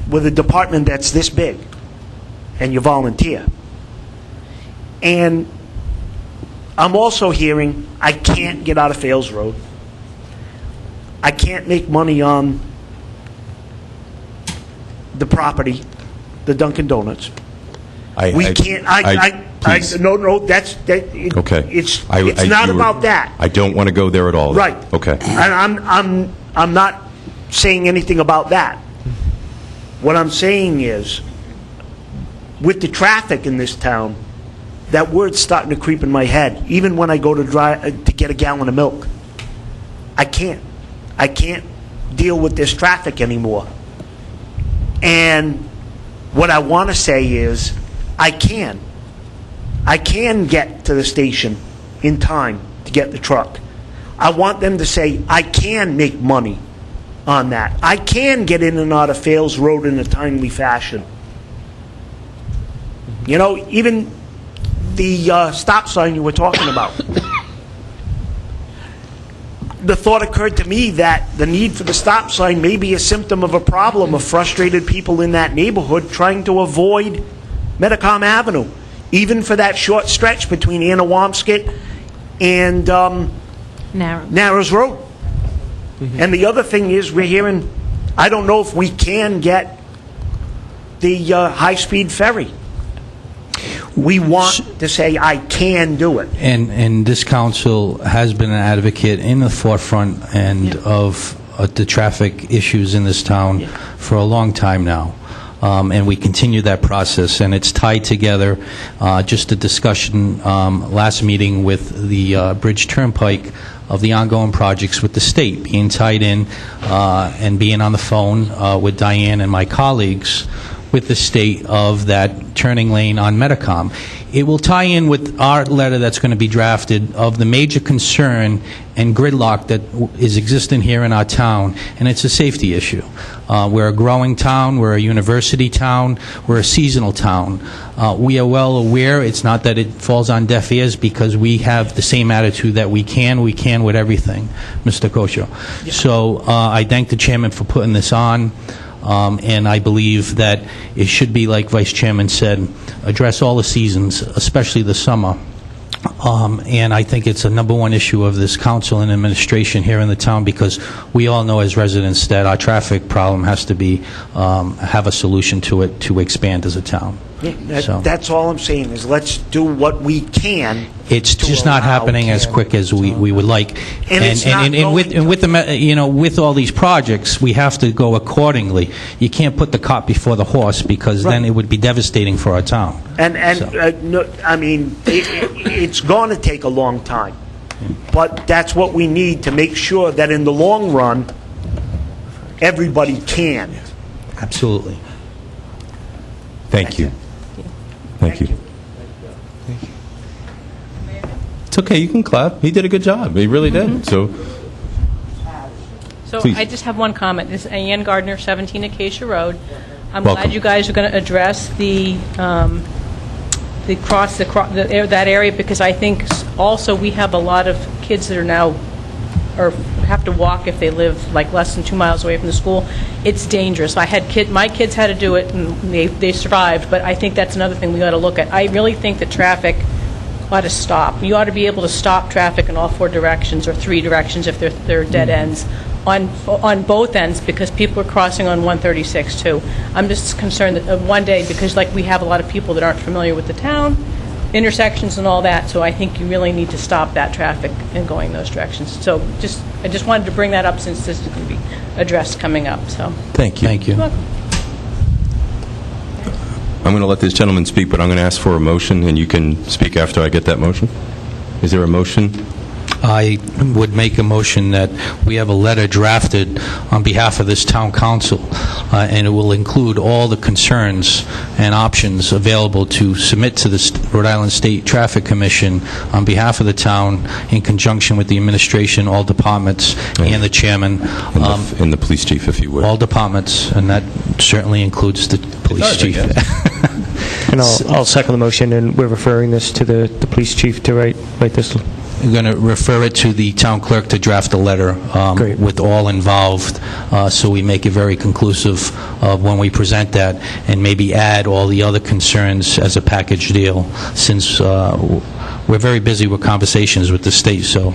Speaker 15: with a department that's this big, and you volunteer. And I'm also hearing, I can't get out of Fales Road. I can't make money on the property, the Dunkin' Donuts.
Speaker 10: Please.
Speaker 15: No, that's,
Speaker 10: Okay.
Speaker 15: it's not about that.
Speaker 10: I don't want to go there at all.
Speaker 15: Right.
Speaker 10: Okay.
Speaker 15: And I'm not saying anything about that. What I'm saying is, with the traffic in this town, that word's starting to creep in my head. Even when I go to get a gallon of milk, I can't deal with this traffic anymore. And what I want to say is, I can get to the station in time to get the truck. I want them to say, I can make money on that. I can get in and out of Fales Road in a timely fashion. You know, even the stop sign you were talking about. The thought occurred to me that the need for the stop sign may be a symptom of a problem of frustrated people in that neighborhood trying to avoid Metacom Avenue, even for that short stretch between Anawamsket and Narrows Road. And the other thing is, we're hearing, I don't know if we can get the high-speed ferry. We want to say, I can do it.
Speaker 6: And this council has been an advocate in the forefront and of the traffic issues in this town for a long time now. And we continue that process, and it's tied together. Just a discussion last meeting with the Bridge Turnpike of the ongoing projects with the state, being tied in and being on the phone with Diane and my colleagues with the state of that turning lane on Metacom. It will tie in with our letter that's going to be drafted of the major concern and gridlock that is existing here in our town, and it's a safety issue. We're a growing town, we're a university town, we're a seasonal town. We are well aware, it's not that it falls on deaf ears, because we have the same attitude that we can with everything, Mr. Kosho. So I thank the chairman for putting this on. And I believe that it should be, like Vice Chairman said, address all the seasons, especially the summer. And I think it's a number one issue of this council and administration here in the town, because we all know as residents that our traffic problem has to be, have a solution to it to expand as a town.
Speaker 15: That's all I'm saying, is let's do what we can.
Speaker 6: It's just not happening as quick as we would like. And with all these projects, we have to go accordingly. You can't put the cart before the horse, because then it would be devastating for our town.
Speaker 15: No, I mean, it's going to take a long time. But that's what we need to make sure that in the long run, everybody can.
Speaker 6: Absolutely.
Speaker 10: Thank you. Thank you. It's okay, you can clap. He did a good job. He really did. So please.
Speaker 5: I just have one comment. This is Ann Gardner, 17 Acacia Road. I'm
Speaker 10: Welcome.
Speaker 5: glad you guys are going to address the that area, because I think also we have a lot of kids that are now, or have to walk if they live like less than 2 miles away from the school. It's dangerous. My kids had to do it, and they survived, but I think that's another thing we ought to look at. I really think that traffic ought to stop. You ought to be able to stop traffic in all 4 directions, or 3 directions if they're dead ends, on both ends, because people are crossing on 136 too. I'm just concerned that one day, because like we have a lot of people that aren't familiar with the town, intersections and all that, so I think you really need to stop that traffic and going those directions. So I just wanted to bring that up since this is going to be addressed coming up. So
Speaker 10: Thank you.
Speaker 6: Thank you.
Speaker 5: You're welcome.
Speaker 10: I'm going to let this gentleman speak, but I'm going to ask for a motion, and you can speak after I get that motion. Is there a motion?
Speaker 6: I would make a motion that we have a letter drafted on behalf of this town council, and it will include all the concerns and options available to submit to the Rhode Island State Traffic Commission on behalf of the town, in conjunction with the administration, all departments, and the chairman.
Speaker 10: And the police chief, if you would.
Speaker 6: All departments, and that certainly includes the police chief.
Speaker 8: And I'll second the motion, and we're referring this to the police chief to write this.
Speaker 6: We're going to refer it to the town clerk to draft a letter with all involved, so we make it very conclusive when we present that, and maybe add all the other concerns as a package deal, since we're very busy with conversations with the state, so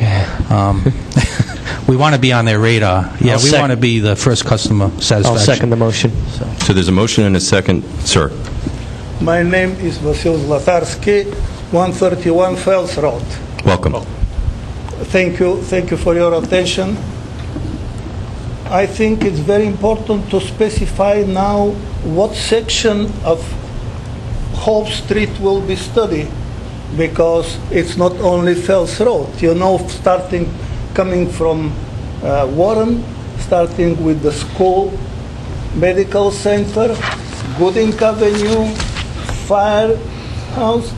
Speaker 6: we want to be on their radar. Yeah, we want to be the first customer satisfaction.
Speaker 8: I'll second the motion.
Speaker 10: So there's a motion and a second. Sir.
Speaker 16: My name is Vasil Zlatarsky, 131 Fells Road.
Speaker 10: Welcome.
Speaker 16: Thank you for your attention. I think it's very important to specify now what section of Hope Street will be studied, because it's not only Fells Road. You know, coming from Warren, starting with the school, medical center, Gooding Avenue, Firehouse,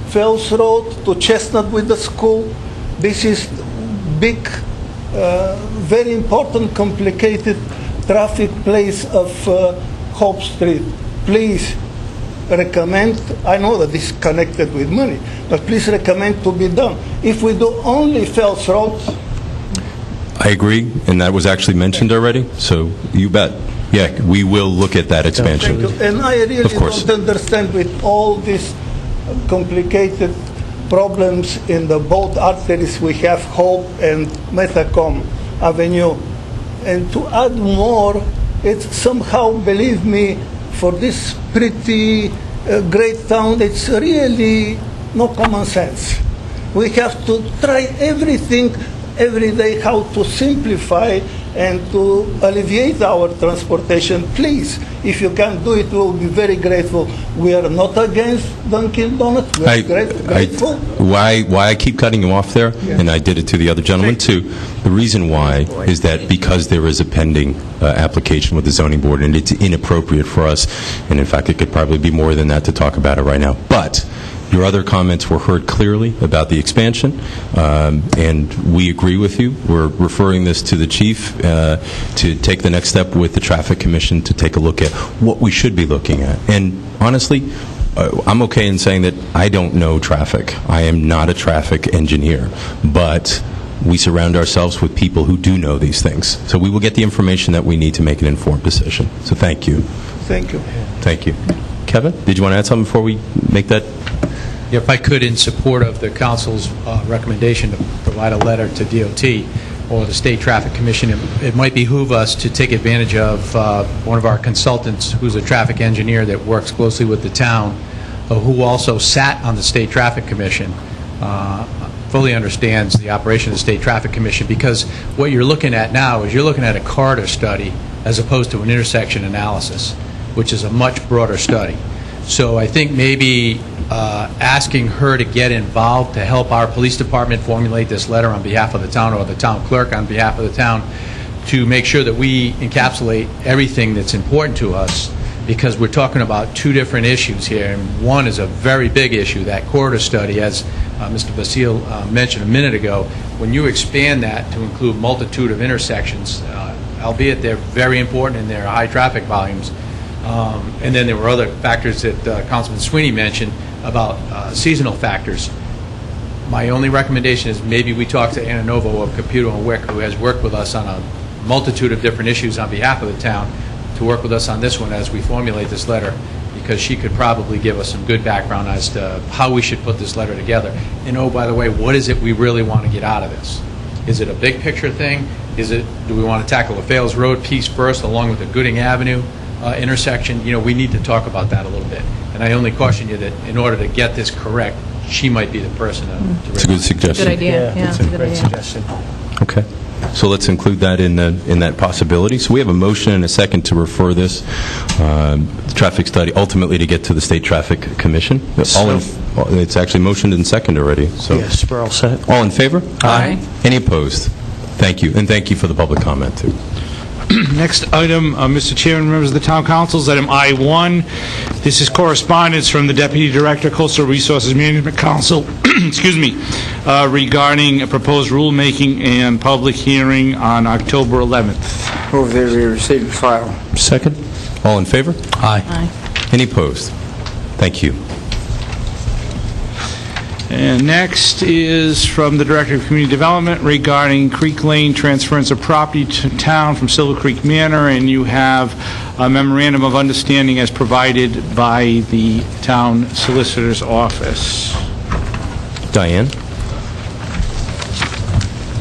Speaker 16: Fells Road to Chestnut with the school. This is big, very important, complicated traffic place of Hope Street. Please recommend, I know that this is connected with money, but please recommend to be done. If we do only Fells Road.
Speaker 10: I agree, and that was actually mentioned already, so you bet. Yeah, we will look at that expansion.
Speaker 16: Thank you. And I really don't understand, with all these complicated problems in the both arteries we have, Hope and Metacom Avenue, and to add more, it's somehow, believe me, for this pretty great town, it's really no common sense. We have to try everything every day how to simplify and to alleviate our transportation. Please, if you can do it, we'll be very grateful. We are not against Dunkin' Donuts. We are grateful.
Speaker 10: Why I keep cutting you off there, and I did it to the other gentleman too, the reason why is that because there is a pending application with the zoning board, and it's inappropriate for us, and in fact it could probably be more than that to talk about it right now. But your other comments were heard clearly about the expansion, and we agree with you. We're referring this to the chief to take the next step with the Traffic Commission to take a look at what we should be looking at. And honestly, I'm okay in saying that I don't know traffic. I am not a traffic engineer, but we surround ourselves with people who do know these things. So we will get the information that we need to make an informed decision. So thank you.
Speaker 16: Thank you.
Speaker 10: Thank you. Kevin, did you want to add something before we make that?
Speaker 17: Yeah, if I could, in support of the council's recommendation to provide a letter to DOT or the State Traffic Commission, it might behoove us to take advantage of one of our consultants who's a traffic engineer that works closely with the town, who also sat on the State Traffic Commission, fully understands the operation of the State Traffic Commission, because what you're looking at now is you're looking at a corridor study as opposed to an intersection analysis, which is a much broader study. So I think maybe asking her to get involved to help our police department formulate this letter on behalf of the town, or the town clerk on behalf of the town, to make sure that we encapsulate everything that's important to us, because we're talking about two different issues here, and one is a very big issue, that corridor study, as Mr. Basile mentioned a minute ago. When you expand that to include multitude of intersections, albeit they're very important and they're high traffic volumes, and then there were other factors that Councilman Sweeney mentioned, about seasonal factors. My only recommendation is maybe we talk to Anna Novo of Caputo and Wick, who has worked with us on a multitude of different issues on behalf of the town, to work with us on this one as we formulate this letter, because she could probably give us some good background as to how we should put this letter together. And oh, by the way, what is it we really want to get out of this? Is it a big picture thing? Do we want to tackle a Fales Road piece first along with the Gooding Avenue intersection? We need to talk about that a little bit. And I only caution you that in order to get this correct, she might be the person to
Speaker 10: It's a good suggestion.
Speaker 5: Good idea. Yeah,
Speaker 8: It's
Speaker 5: it's
Speaker 8: a great suggestion.
Speaker 10: Okay. So let's include that in that possibility. So we have a motion and a second to refer this traffic study ultimately to get to the State Traffic Commission. It's actually motioned and seconded already. So
Speaker 8: Yes, we're all set.
Speaker 10: all in favor?
Speaker 5: Aye.
Speaker 10: Any opposed? Thank you. And thank you for the public comment, too.
Speaker 2: Next item, Mr. Chairman, members of the Town Council, is item I-1. This is correspondence from the Deputy Director, Coastal Resources Management Council, excuse me, regarding a proposed rulemaking and public hearing on October 11th.
Speaker 3: Move that we receive and file.
Speaker 8: Second?
Speaker 10: All in favor?
Speaker 17: Aye.
Speaker 10: Any opposed? Thank you.
Speaker 2: And next is from the Director of Community Development regarding Creek Lane transference of property to town from Silver Creek Manor, and you have a memorandum of understanding as provided by the town solicitor's office.
Speaker 10: Diane?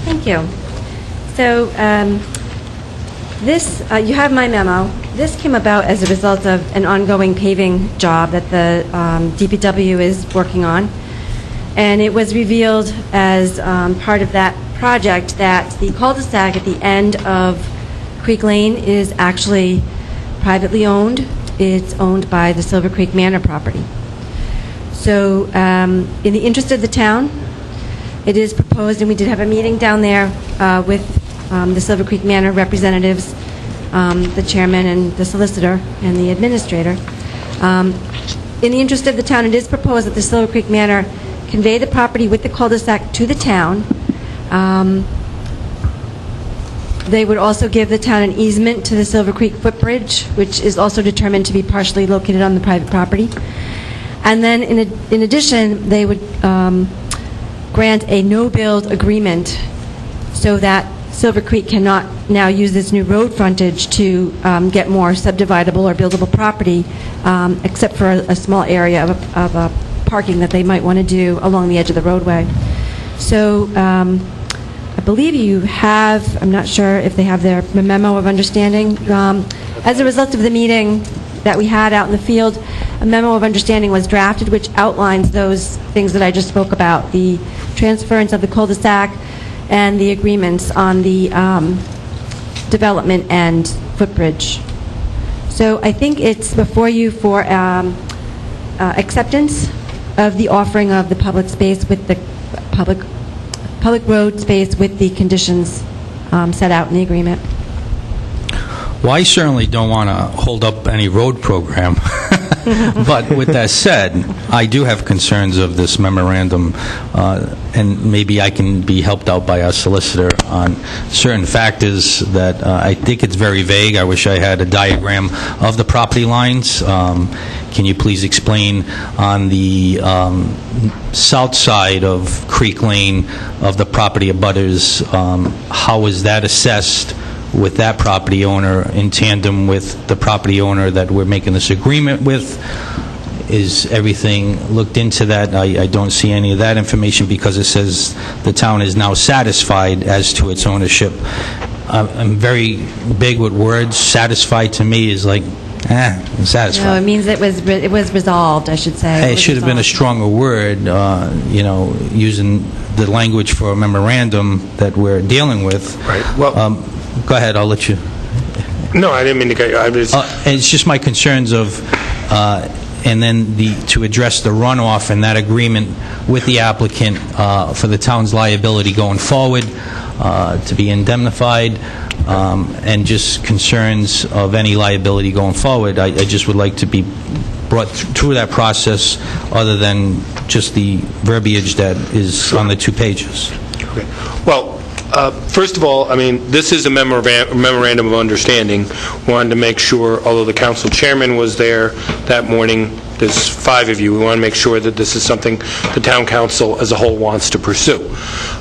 Speaker 13: Thank you. So this, you have my memo. This came about as a result of an ongoing paving job that the DPW is working on. And it was revealed as part of that project that the cul-de-sac at the end of Creek Lane is actually privately owned. It's owned by the Silver Creek Manor property. So in the interest of the town, it is proposed, and we did have a meeting down there with the Silver Creek Manor representatives, the chairman and the solicitor and the administrator. In the interest of the town, it is proposed that the Silver Creek Manor convey the property with the cul-de-sac to the town. They would also give the town an easement to the Silver Creek footbridge, which is also determined to be partially located on the private property. And then, in addition, they would grant a no-build agreement so that Silver Creek cannot now use this new road frontage to get more subdividable or buildable property, except for a small area of parking that they might want to do along the edge of the roadway. So I believe you have, I'm not sure if they have their memo of understanding. As a result of the meeting that we had out in the field, a memo of understanding was drafted which outlines those things that I just spoke about, the transference of the cul-de-sac and the agreements on the development and footbridge. So I think it's before you for acceptance of the offering of the public space with the public road space with the conditions set out in the agreement.
Speaker 6: Well, I certainly don't want to hold up any road program. But with that said, I do have concerns of this memorandum, and maybe I can be helped out by our solicitor on certain factors that I think it's very vague. I wish I had a diagram of the property lines. Can you please explain on the south side of Creek Lane of the property abutters, how is that assessed with that property owner in tandem with the property owner that we're making this agreement with? Is everything looked into that? I don't see any of that information because it says the town is now satisfied as to its ownership. I'm very big with words. Satisfied to me is like, I'm satisfied.
Speaker 13: No, it means it was resolved, I should say.
Speaker 6: It should have been a stronger word, using the language for a memorandum that we're dealing with.
Speaker 11: Right. Well,
Speaker 6: go ahead, I'll let you.
Speaker 11: No, I didn't mean to get you. I was...
Speaker 6: It's just my concerns of, and then to address the runoff and that agreement with the applicant for the town's liability going forward, to be indemnified, and just concerns of any liability going forward. I just would like to be brought through that process other than just the verbiage that is on the 2 pages.
Speaker 11: Okay. Well, first of all, I mean, this is a memorandum of understanding. We wanted to make sure, although the council chairman was there that morning, there's 5 of you. We want to make sure that this is something the town council as a whole wants to pursue.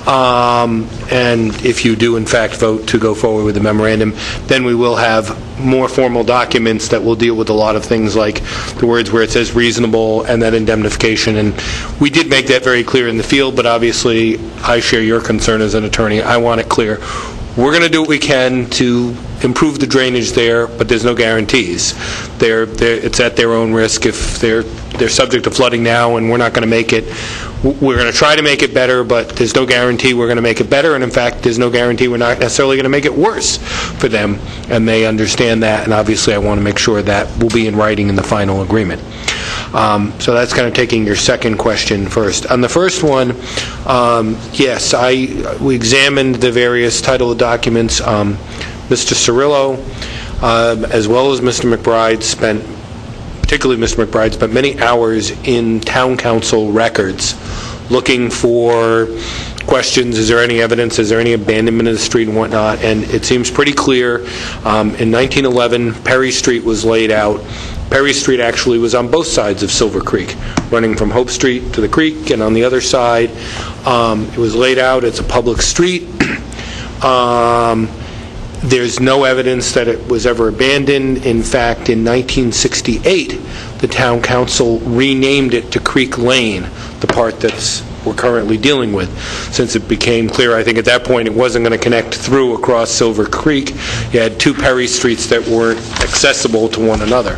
Speaker 11: And if you do, in fact, vote to go forward with the memorandum, then we will have more formal documents that will deal with a lot of things like the words where it says reasonable and that indemnification. And we did make that very clear in the field, but obviously I share your concern as an attorney. I want it clear. We're going to do what we can to improve the drainage there, but there's no guarantees. It's at their own risk. If they're subject to flooding now and we're not going to make it, we're going to try to make it better, but there's no guarantee we're going to make it better, and in fact, there's no guarantee we're not necessarily going to make it worse for them, and they understand that, and obviously I want to make sure that will be in writing in the final agreement. So that's kind of taking your second question first. On the first one, yes, we examined the various title of documents. Mr. Cirillo, as well as Mr. McBride, particularly Mr. McBride, spent many hours in town council records looking for questions. Is there any evidence? Is there any abandonment of the street and whatnot? And it seems pretty clear. In 1911, Perry Street was laid out. Perry Street actually was on both sides of Silver Creek, running from Hope Street to the creek, and on the other side, it was laid out as a public street. There's no evidence that it was ever abandoned. In fact, in 1968, the town council renamed it to Creek Lane, the part that's we're currently dealing with, since it became clear, I think at that point, it wasn't going to connect through across Silver Creek. You had 2 Perry Streets that weren't accessible to one another.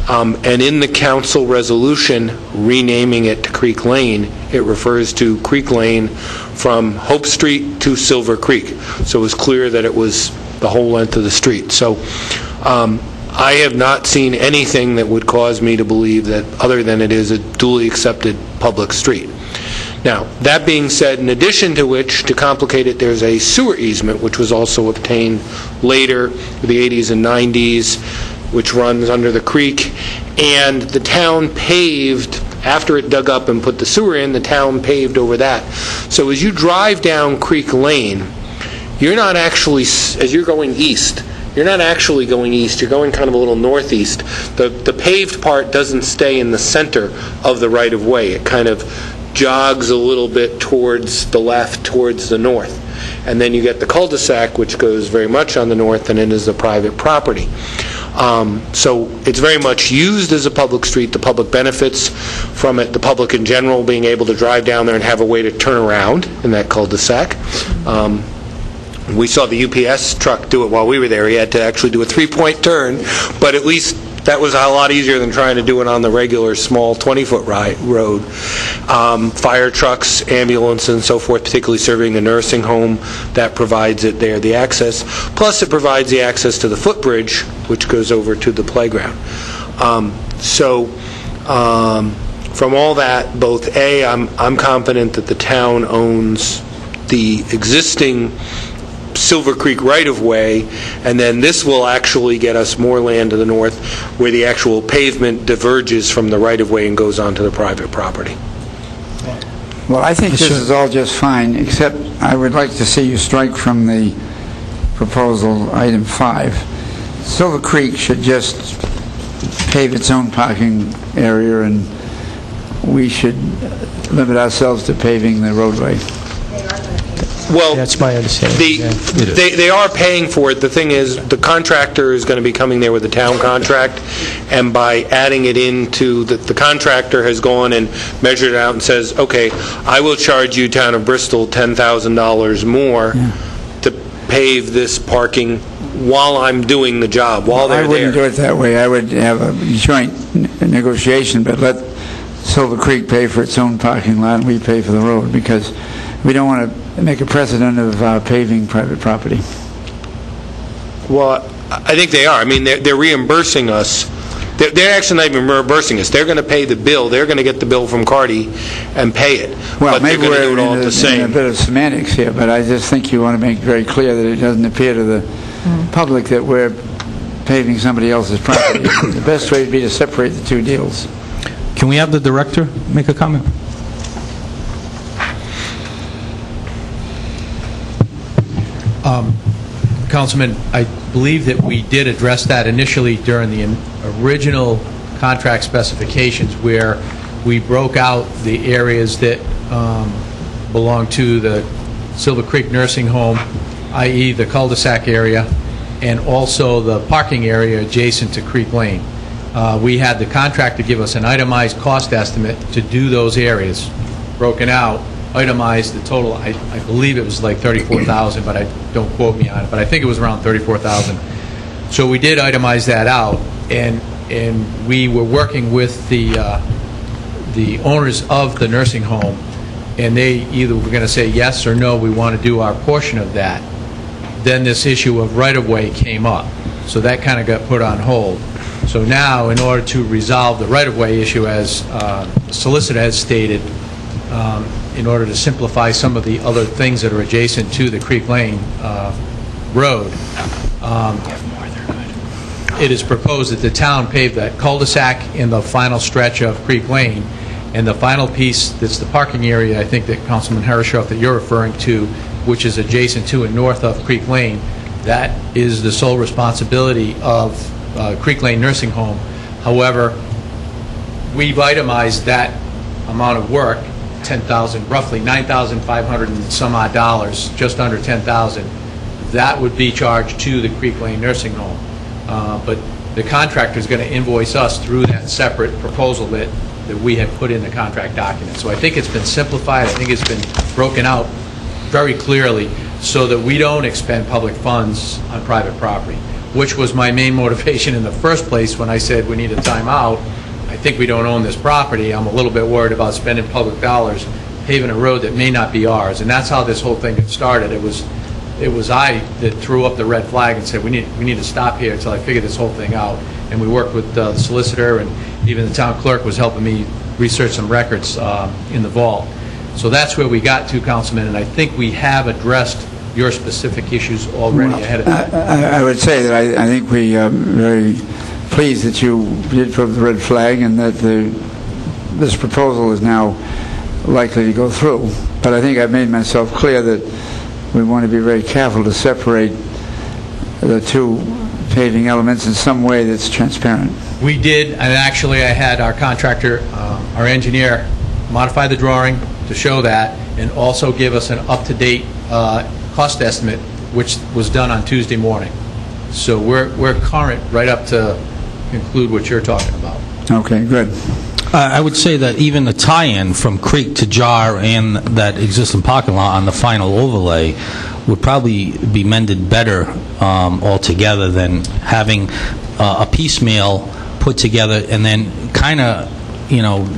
Speaker 11: And in the council resolution renaming it to Creek Lane, it refers to Creek Lane from Hope Street to Silver Creek. So it was clear that it was the whole length of the street. So I have not seen anything that would cause me to believe that, other than it is a duly accepted public street. Now, that being said, in addition to which, to complicate it, there's a sewer easement, which was also obtained later, in the 80s and 90s, which runs under the creek, and the town paved, after it dug up and put the sewer in, the town paved over that. So as you drive down Creek Lane, you're not actually, as you're going east, you're not actually going east, you're going kind of a little northeast. The paved part doesn't stay in the center of the right-of-way. It kind of jogs a little bit towards the left, towards the north. And then you get the cul-de-sac, which goes very much on the north, and it is the private property. So it's very much used as a public street. The public benefits from it, the public in general being able to drive down there and have a way to turn around in that cul-de-sac. We saw the UPS truck do it while we were there. He had to actually do a 3-point turn, but at least that was a lot easier than trying to do it on the regular small 20-foot road. Fire trucks, ambulance, and so forth, particularly serving a nursing home, that provides it there, the access. Plus, it provides the access to the footbridge, which goes over to the playground. From all that, both A, I'm confident that the town owns the existing Silver Creek right-of-way, and then this will actually get us more land to the north where the actual pavement diverges from the right-of-way and goes onto the private property.
Speaker 3: Well, I think this is all just fine, except I would like to see you strike from the proposal item 5. Silver Creek should just pave its own parking area, and we should limit ourselves to paving the roadway.
Speaker 11: Well,
Speaker 8: that's my understanding.
Speaker 11: They are paying for it. The thing is, the contractor is going to be coming there with a town contract, and by adding it into, the contractor has gone and measured it out and says, okay, I will charge you, town of Bristol, $10,000 more to pave this parking while I'm doing the job, while they're there.
Speaker 3: I wouldn't do it that way. I would have a joint negotiation, but let Silver Creek pay for its own parking lot and we pay for the road, because we don't want to make a precedent of paving private property.
Speaker 11: Well, I think they are. I mean, they're reimbursing us. They're actually not even reimbursing us. They're going to pay the bill. They're going to get the bill from Carty and pay it.
Speaker 3: Well,
Speaker 11: but
Speaker 3: maybe
Speaker 11: they're going to do it all the
Speaker 3: in
Speaker 11: same.
Speaker 3: a bit of semantics here, but I just think you want to make very clear that it doesn't appear to the public that we're paving somebody else's property. The best way would be to separate the two deals.
Speaker 6: Can we have the director make a comment?
Speaker 17: Councilman, I believe that we did address that initially during the original contract specifications where we broke out the areas that belong to the Silver Creek Nursing Home, i.e. the cul-de-sac area, and also the parking area adjacent to Creek Lane. We had the contractor give us an itemized cost estimate to do those areas, broken out, itemized. The total, I believe it was like $34,000, but don't quote me on it, but I think it was around $34,000. So we did itemize that out, and we were working with the owners of the nursing home, and they either were going to say yes or no, we want to do our portion of that. Then this issue of right-of-way came up, so that kind of got put on hold. So now, in order to resolve the right-of-way issue, as the solicitor has stated, in order to simplify some of the other things that are adjacent to the Creek Lane road, it is proposed that the town pave that cul-de-sac in the final stretch of Creek Lane, and the final piece that's the parking area, I think that Councilman Herreshoff that you're referring to, which is adjacent to and north of Creek Lane, that is the sole responsibility of Creek Lane Nursing Home. However, we've itemized that amount of work, $10,000, roughly $9,500 and some odd dollars, just under $10,000. That would be charged to the Creek Lane Nursing Home. But the contractor is going to invoice us through that separate proposal that we have put in the contract document. So I think it's been simplified. I think it's been broken out very clearly so that we don't expend public funds on private property, which was my main motivation in the first place when I said we need a timeout. I think we don't own this property. I'm a little bit worried about spending public dollars paving a road that may not be ours, and that's how this whole thing got started. It was I that threw up the red flag and said we need to stop here until I figure this whole thing out. And we worked with the solicitor, and even the town clerk was helping me research some records in the vault. So that's where we got to, Councilman, and I think we have addressed your specific issues already ahead of time.
Speaker 3: I would say that I think we are very pleased that you did put the red flag and that this proposal is now likely to go through. But I think I've made myself clear that we want to be very careful to separate the two paving elements in some way that's transparent.
Speaker 17: We did, and actually I had our contractor, our engineer, modify the drawing to show that, and also give us an up-to-date cost estimate, which was done on Tuesday morning. So we're current right up to conclude what you're talking about.
Speaker 3: Okay, good.
Speaker 6: I would say that even the tie-in from Creek to Jar and that existing parking lot on the final overlay would probably be mended better altogether than having a piecemeal put together and then kind of,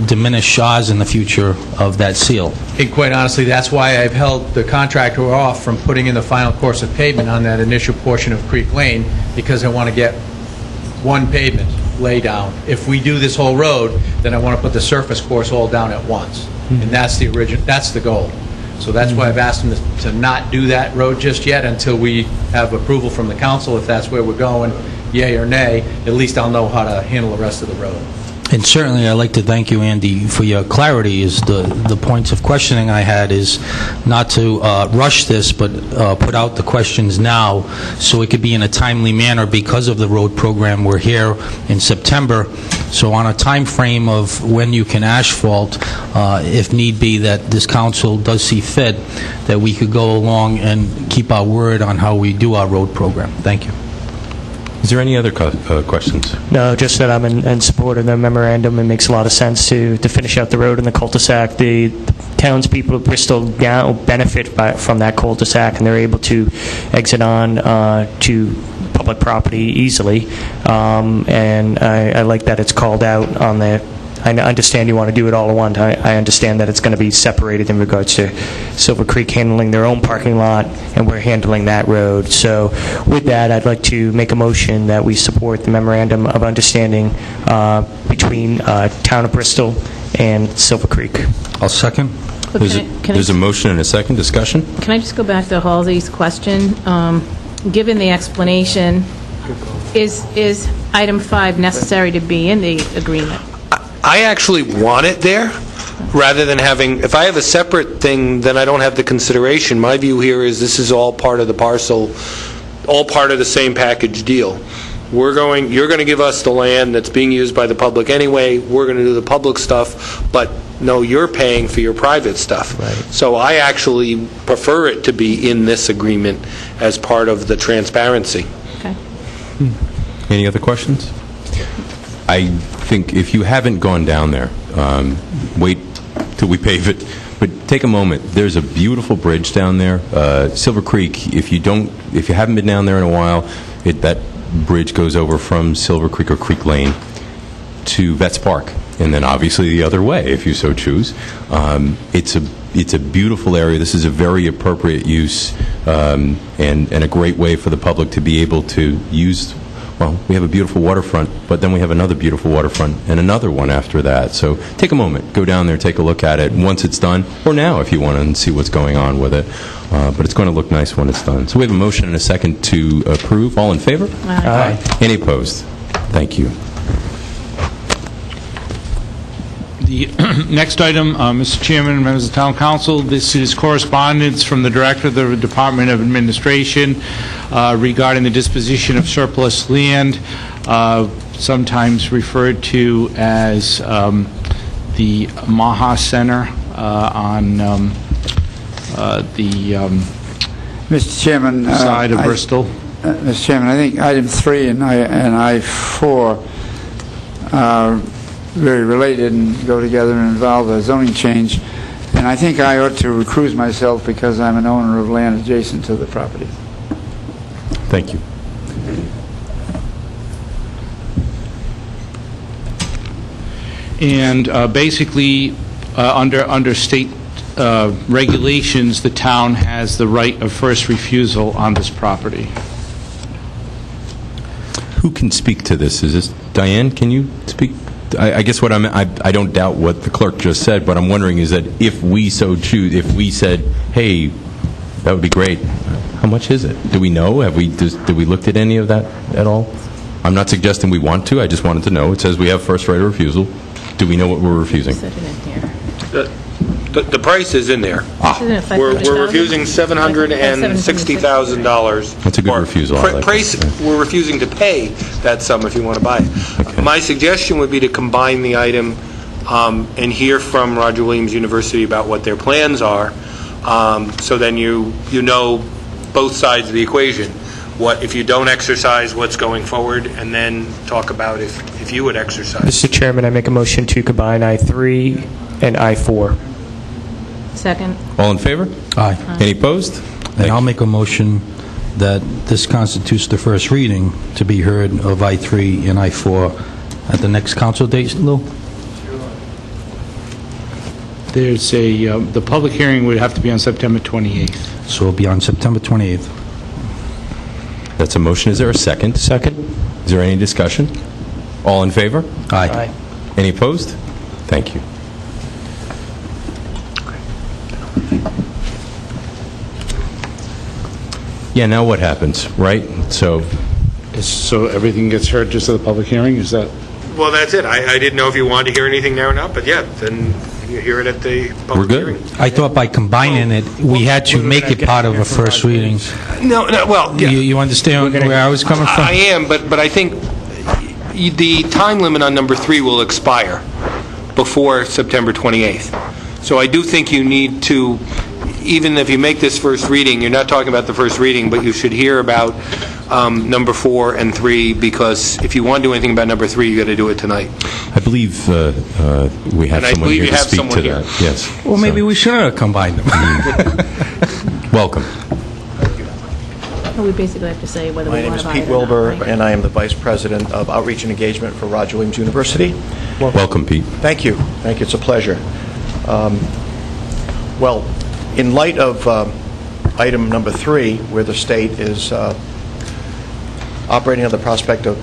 Speaker 6: diminish Shaw's in the future of that seal.
Speaker 17: And quite honestly, that's why I've held the contractor off from putting in the final course of pavement on that initial portion of Creek Lane, because I want to get one pavement lay down. If we do this whole road, then I want to put the surface course all down at once. And that's the goal. So that's why I've asked them to not do that road just yet until we have approval from the council. If that's where we're going, yay or nay, at least I'll know how to handle the rest of the road.
Speaker 6: And certainly, I'd like to thank you, Andy, for your clarity. Is the points of questioning I had is not to rush this, but put out the questions now so it could be in a timely manner because of the road program. We're here in September, so on a time frame of when you can asphalt, if need be, that this council does see fit, that we could go along and keep our word on how we do our road program. Thank you.
Speaker 10: Is there any other questions?
Speaker 8: No, just that I'm in support of the memorandum. It makes a lot of sense to finish out the road in the cul-de-sac. The townspeople of Bristol now benefit from that cul-de-sac, and they're able to exit on to public property easily. And I like that it's called out on the... I understand you want to do it all at once. I understand that it's going to be separated in regards to Silver Creek handling their own parking lot, and we're handling that road. So with that, I'd like to make a motion that we support the memorandum of understanding between Town of Bristol and Silver Creek.
Speaker 6: I'll second.
Speaker 10: There's a motion and a second. Discussion?
Speaker 5: Can I just go back to Halsey's question? Given the explanation, is item 5 necessary to be in the agreement?
Speaker 11: I actually want it there, rather than having, if I have a separate thing, then I don't have the consideration. My view here is this is all part of the parcel, all part of the same package deal. you're going to give us the land that's being used by the public anyway, we're going to do the public stuff, but no, you're paying for your private stuff.
Speaker 8: Right.
Speaker 11: So I actually prefer it to be in this agreement as part of the transparency.
Speaker 5: Okay.
Speaker 10: Any other questions? I think if you haven't gone down there, wait till we pave it. But take a moment. There's a beautiful bridge down there, Silver Creek. If you haven't been down there in a while, that bridge goes over from Silver Creek or Creek Lane to Vets Park, and then obviously the other way if you so choose. It's a beautiful area. This is a very appropriate use and a great way for the public to be able to use. Well, we have a beautiful waterfront, but then we have another beautiful waterfront and another one after that. So take a moment, go down there, take a look at it once it's done, or now if you want to, and see what's going on with it. But it's going to look nice when it's done. So we have a motion and a second to approve. All in favor?
Speaker 8: Aye.
Speaker 10: Any opposed? Thank you.
Speaker 2: The next item, Mr. Chairman, members of the Town Council, this is correspondence from the Director of the Department of Administration regarding the disposition of surplus land, sometimes referred to as the Maha Center on the
Speaker 3: Mr. Chairman,
Speaker 2: side of Bristol.
Speaker 3: Mr. Chairman, I think item 3 and I-4 are very related and go together and involve a zoning change. And I think I ought to recuse myself because I'm an owner of land adjacent to the property.
Speaker 10: Thank you.
Speaker 2: And basically, under state regulations, the town has the right of first refusal on this property.
Speaker 10: Who can speak to this? Is this Diane? Can you speak? I guess what I don't doubt what the clerk just said, but I'm wondering is that if we so choose, if we said, hey, that would be great, how much is it? Do we know? Did we looked at any of that at all? I'm not suggesting we want to. I just wanted to know. It says we have first right of refusal. Do we know what we're refusing?
Speaker 11: The price is in there. We're refusing $760,000.
Speaker 10: That's a good refusal. I like
Speaker 11: Price, we're refusing to pay that sum if you want to buy it.
Speaker 10: Okay.
Speaker 11: My suggestion would be to combine the item and hear from Roger Williams University about what their plans are, so then you know both sides of the equation. What if you don't exercise, what's going forward, and then talk about if you would exercise.
Speaker 8: Mr. Chairman, I make a motion to combine I-3 and I-4.
Speaker 5: Second.
Speaker 10: All in favor?
Speaker 6: Aye.
Speaker 10: Any opposed?
Speaker 6: And I'll make a motion that this constitutes the first reading to be heard of I-3 and I-4 at the next council date, Lou?
Speaker 2: There's the public hearing would have to be on September 28th.
Speaker 6: So it'll be on September 28th.
Speaker 10: That's a motion. Is there a second?
Speaker 8: Second.
Speaker 10: Is there any discussion? All in favor?
Speaker 6: Aye.
Speaker 10: Any opposed? Thank you. Yeah, now what happens, right? So
Speaker 2: everything gets heard just at the public hearing? Is that?
Speaker 11: Well, that's it. I didn't know if you wanted to hear anything now or not, but yeah, then you hear it at the public hearing.
Speaker 6: I thought by combining it, we had to make it part of a first reading.
Speaker 11: No, well, yeah.
Speaker 6: You understand where I was coming from?
Speaker 11: I am, but I think the time limit on number 3 will expire before September 28th. So I do think you need to, even if you make this first reading, you're not talking about the first reading, but you should hear about number 4 and 3, because if you want to do anything about number 3, you got to do it tonight.
Speaker 10: I believe we have someone here to speak to that. Yes.
Speaker 6: Well, maybe we should have combined them.
Speaker 10: Welcome.
Speaker 5: We basically have to say whether
Speaker 18: My
Speaker 5: we
Speaker 18: name
Speaker 5: want
Speaker 18: is
Speaker 5: to buy
Speaker 18: Pete
Speaker 5: it or not,
Speaker 18: Wilbur,
Speaker 5: right?
Speaker 18: and I am the Vice President of Outreach and Engagement for Roger Williams University.
Speaker 10: Welcome, Pete.
Speaker 18: Thank you. Thank you. It's a pleasure. Well, in light of item number 3, where the state is operating on the prospect of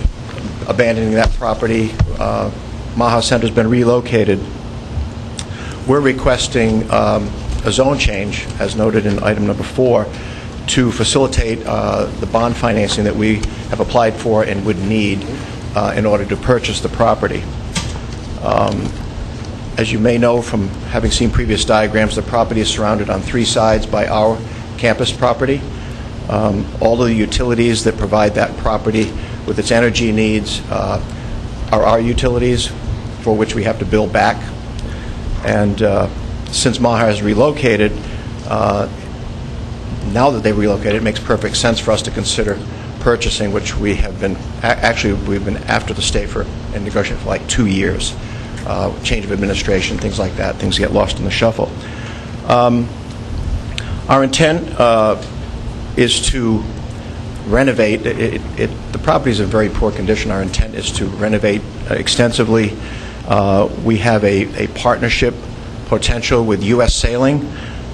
Speaker 18: abandoning that property, Maha Center has been relocated. We're requesting a zone change, as noted in item number 4, to facilitate the bond financing that we have applied for and would need in order to purchase the property. As you may know from having seen previous diagrams, the property is surrounded on 3 sides by our campus property. All of the utilities that provide that property with its energy needs, are our utilities, for which we have to bill back. And since Maha has relocated, now that they've relocated, it makes perfect sense for us to consider purchasing, which we have been, actually, we've been after the state and negotiating for like 2 years. Change of administration, things like that. Things get lost in the shuffle. Our intent is to renovate. The property is in very poor condition. Our intent is to renovate extensively. We have a partnership potential with U.S. Sailing,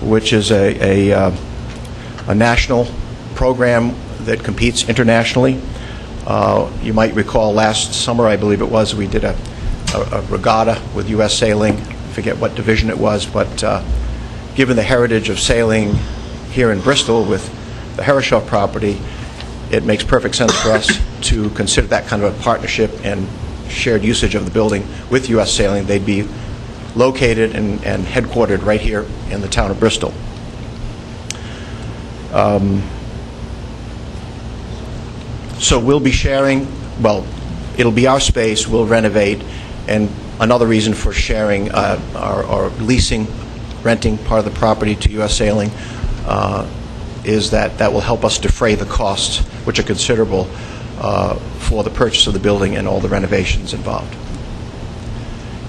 Speaker 18: which is a national program that competes internationally. You might recall last summer, I believe it was, we did a regatta with U.S. Sailing. I forget what division it was, but given the heritage of sailing here in Bristol with the Herreshoff property, it makes perfect sense for us to consider that kind of a partnership and shared usage of the building with U.S. Sailing. They'd be located and headquartered right here in the town of Bristol. So we'll be sharing, well, it'll be our space, we'll renovate, and another reason for sharing or leasing, renting part of the property to U.S. Sailing is that will help us defray the costs, which are considerable, for the purchase of the building and all the renovations involved.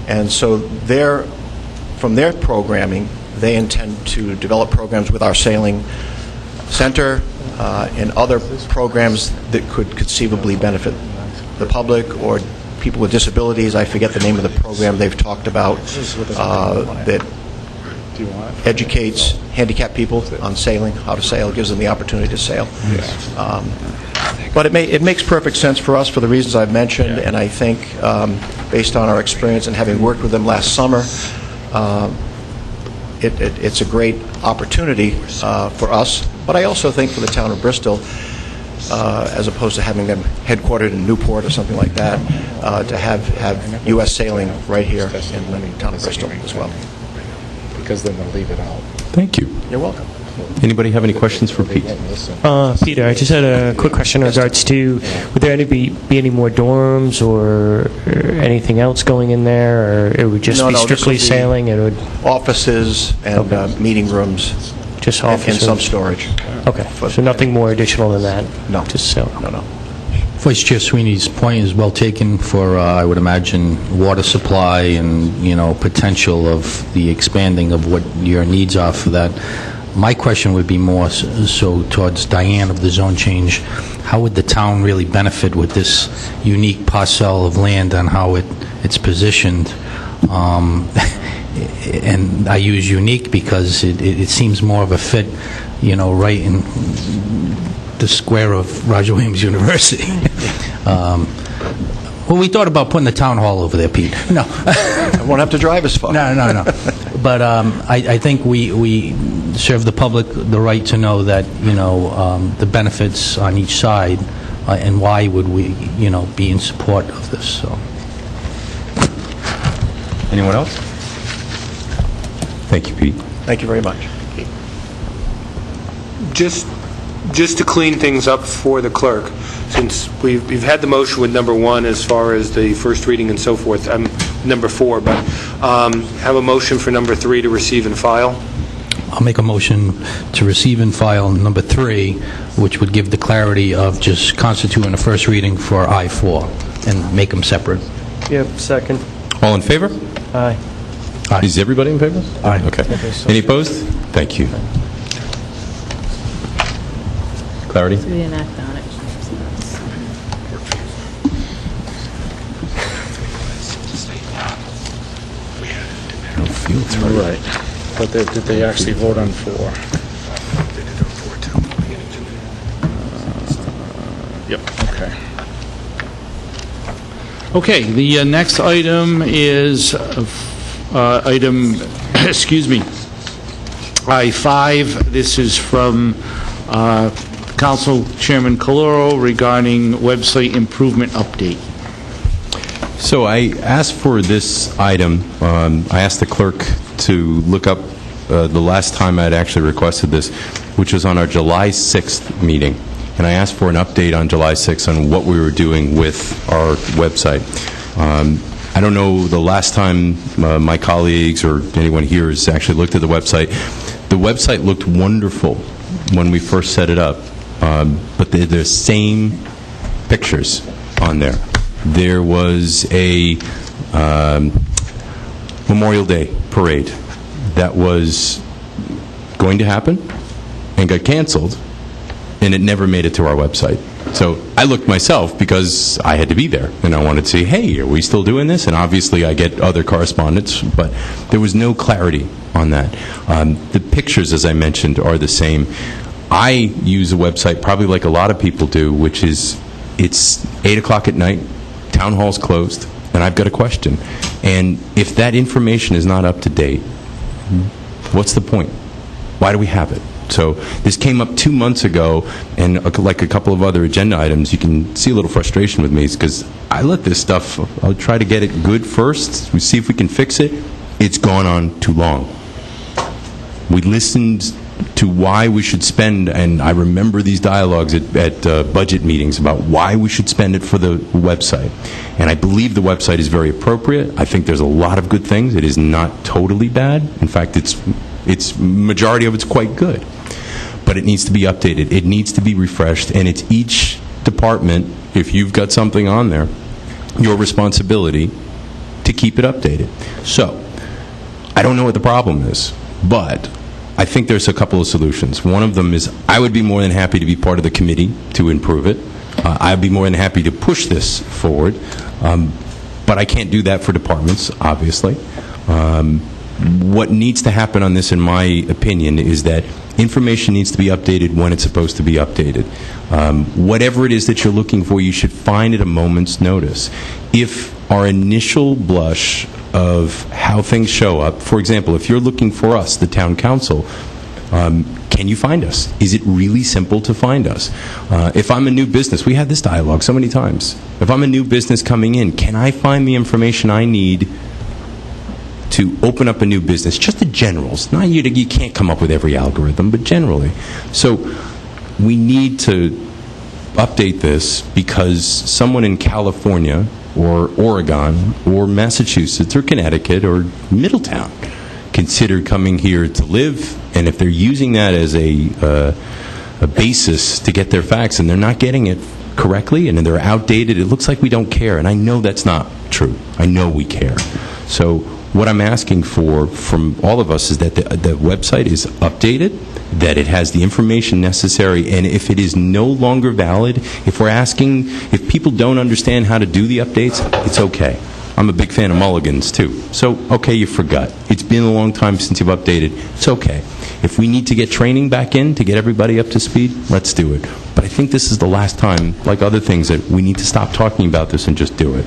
Speaker 18: And so from their programming, they intend to develop programs with our sailing center and other programs that could conceivably benefit the public or people with disabilities. I forget the name of the program they've talked about that educates handicapped people on sailing, how to sail, gives them the opportunity to sail. But it makes perfect sense for us for the reasons I've mentioned, and I think based on our experience and having worked with them last summer, it's a great opportunity for us, but I also think for the town of Bristol, as opposed to having them headquartered in Newport or something like that, to have U.S. Sailing right here in the town of Bristol as well.
Speaker 19: Because then they'll leave it out.
Speaker 10: Thank you.
Speaker 18: You're welcome.
Speaker 10: Anybody have any questions for Pete?
Speaker 8: Peter, I just had a quick question in regards to, would there be any more dorms or anything else going in there, or it would just be strictly sailing? It would
Speaker 18: offices and meeting rooms,
Speaker 8: just offices
Speaker 18: and some storage.
Speaker 8: Okay, so nothing more additional than that?
Speaker 18: No.
Speaker 8: Just sailing?
Speaker 18: No.
Speaker 6: Vice Chair Sweeney's point is well taken for, I would imagine, water supply and, potential of the expanding of what your needs are for that. My question would be more so towards Diane of the zone change. How would the town really benefit with this unique parcel of land and how it's positioned? And I use unique because it seems more of a fit, right in the square of Roger Williams University. Well, we thought about putting the town hall over there, Pete. No.
Speaker 18: I won't have to drive as far.
Speaker 6: No. But I think we serve the public the right to know that, the benefits on each side, and why would we, be in support of this. So.
Speaker 10: Anyone else? Thank you, Pete.
Speaker 18: Thank you very much.
Speaker 11: Just to clean things up for the clerk, since we've had the motion with number 1 as far as the first reading and so forth, number 4, but have a motion for number 3 to receive and file.
Speaker 6: I'll make a motion to receive and file number 3, which would give the clarity of just constituting a first reading for I-4 and make them separate.
Speaker 8: Yep, second.
Speaker 10: All in favor?
Speaker 8: Aye.
Speaker 10: Is everybody in favor?
Speaker 6: Aye.
Speaker 10: Okay. Any opposed? Thank you. Clarity?
Speaker 5: So we didn't act on it.
Speaker 19: Right. But did they actually vote on 4? Yep, okay.
Speaker 2: Okay, the next item is item, I-5. This is from Council Chairman Caloro regarding website improvement update.
Speaker 10: So I asked for this item. I asked the clerk to look up the last time I'd actually requested this, which was on our July 6th meeting. and I asked for an update on July 6th on what we were doing with our website. I don't know the last time my colleagues or anyone here has actually looked at the website. The website looked wonderful when we first set it up, but they're the same pictures on there. There was a Memorial Day parade that was going to happen and got canceled, and it never made it to our website. So I looked myself because I had to be there, and I wanted to say, hey, are we still doing this? And obviously I get other correspondence, but there was no clarity on that. The pictures, as I mentioned, are the same. I use a website probably like a lot of people do, which is it's 8 o'clock at night, town hall's closed, and I've got a question. And if that information is not up to date, what's the point? Why do we have it? So this came up 2 months ago, and like a couple of other agenda items, you can see a little frustration with me because I let this stuff, I'll try to get it good first, we see if we can fix it. It's gone on too long. We listened to why we should spend, and I remember these dialogues at budget meetings about why we should spend it for the website. And I believe the website is very appropriate. I think there's a lot of good things. It is not totally bad. In fact, it's majority of it's quite good. But it needs to be updated. It needs to be refreshed, and it's each department, if you've got something on there, your responsibility to keep it updated. So, I don't know what the problem is, but I think there's a couple of solutions. One of them is I would be more than happy to be part of the committee to improve it. I'd be more than happy to push this forward, but I can't do that for departments, obviously. What needs to happen on this, in my opinion, is that information needs to be updated when it's supposed to be updated. Whatever it is that you're looking for, you should find at a moment's notice. If our initial blush of how things show up, for example, if you're looking for us, the town council, can you find us? Is it really simple to find us? If I'm a new business, we had this dialogue so many times. If I'm a new business coming in, can I find the information I need to open up a new business? Just the generals. Not you can't come up with every algorithm, but generally. So we need to update this because someone in California or Oregon or Massachusetts or Connecticut or Middletown considered coming here to live, and if they're using that as a basis to get their facts and they're not getting it correctly and they're outdated, it looks like we don't care, and I know that's not true. I know we care. So what I'm asking for from all of us is that the website is updated, that it has the information necessary, and if it is no longer valid, if people don't understand how to do the updates, it's okay. I'm a big fan of mulligans, too. So, okay, you forgot. It's been a long time since you've updated. It's okay. If we need to get training back in to get everybody up to speed, let's do it. But I think this is the last time, like other things, that we need to stop talking about this and just do it.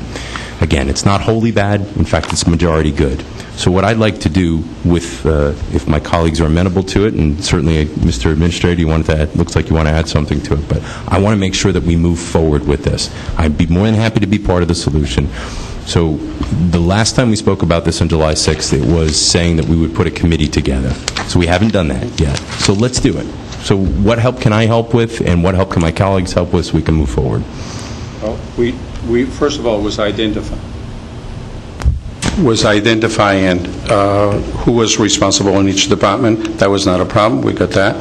Speaker 10: Again, it's not wholly bad. In fact, it's majority good. So what I'd like to do with, if my colleagues are amenable to it, and certainly, Mr. Administrator, you wanted to add, looks like you want to add something to it, but I want to make sure that we move forward with this. I'd be more than happy to be part of the solution. So the last time we spoke about this on July 6th, it was saying that we would put a committee together. So we haven't done that yet. So let's do it. So what help can I help with, and what help can my colleagues help with so we can move forward?
Speaker 12: Well, we first of all was identifying who was responsible in each department. That was not a problem. We got that.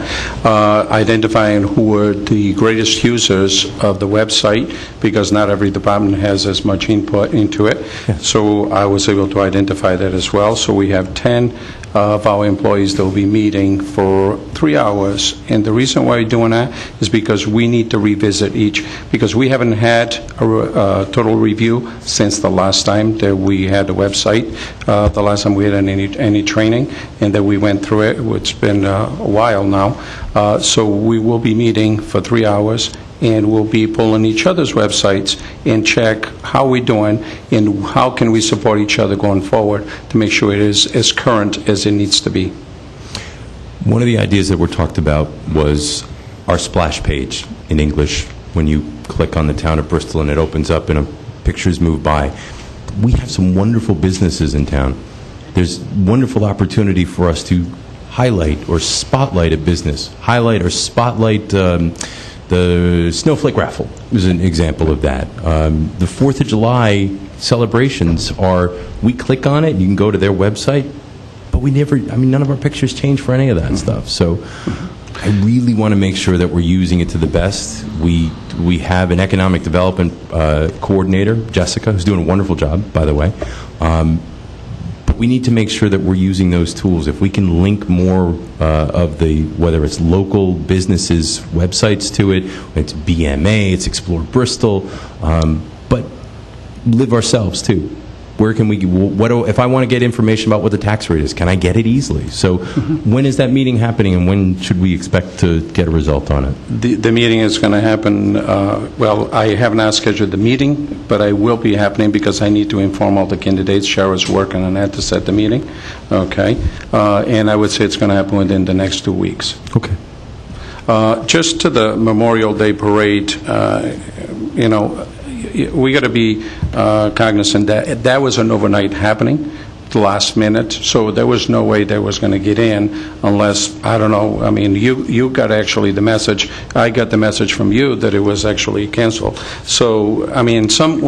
Speaker 12: Identifying who were the greatest users of the website, because not every department has as much input into it. Yeah. So I was able to identify that as well. So we have 10 of our employees that will be meeting for 3 hours. And the reason why we're doing that is because we need to revisit each, because we haven't had a total review since the last time that we had the website, the last time we had any training, and that we went through it. It's been a while now. So we will be meeting for 3 hours, and we'll be pulling each other's websites and check how we're doing and how can we support each other going forward to make sure it is as current as it needs to be.
Speaker 10: One of the ideas that were talked about was our splash page in English. When you click on the town of Bristol and it opens up and pictures move by. We have some wonderful businesses in town. There's wonderful opportunity for us to highlight or spotlight a business, highlight or spotlight The Snowflake Raffle is an example of that. The 4th of July celebrations are, we click on it, you can go to their website, but we never, none of our pictures change for any of that stuff. So I really want to make sure that we're using it to the best. We have an economic development coordinator, Jessica, who's doing a wonderful job, by the way. But we need to make sure that we're using those tools. If we can link more of the, whether it's local businesses' websites to it, it's BMA, it's Explore Bristol, but live ourselves too. Where can we, if I want to get information about what the tax rate is, can I get it easily? So when is that meeting happening, and when should we expect to get a result on it?
Speaker 12: The meeting is going to happen, well, I have not scheduled the meeting, but I will be happening because I need to inform all the candidates. Sharon's working on that to set the meeting, okay? And I would say it's going to happen within the next 2 weeks.
Speaker 10: Okay.
Speaker 12: Just to the Memorial Day Parade, we got to be cognizant that that was an overnight happening, the last minute, so there was no way they was going to get in unless, I don't know, you got actually the message, I got the message from you that it was actually canceled. So, in some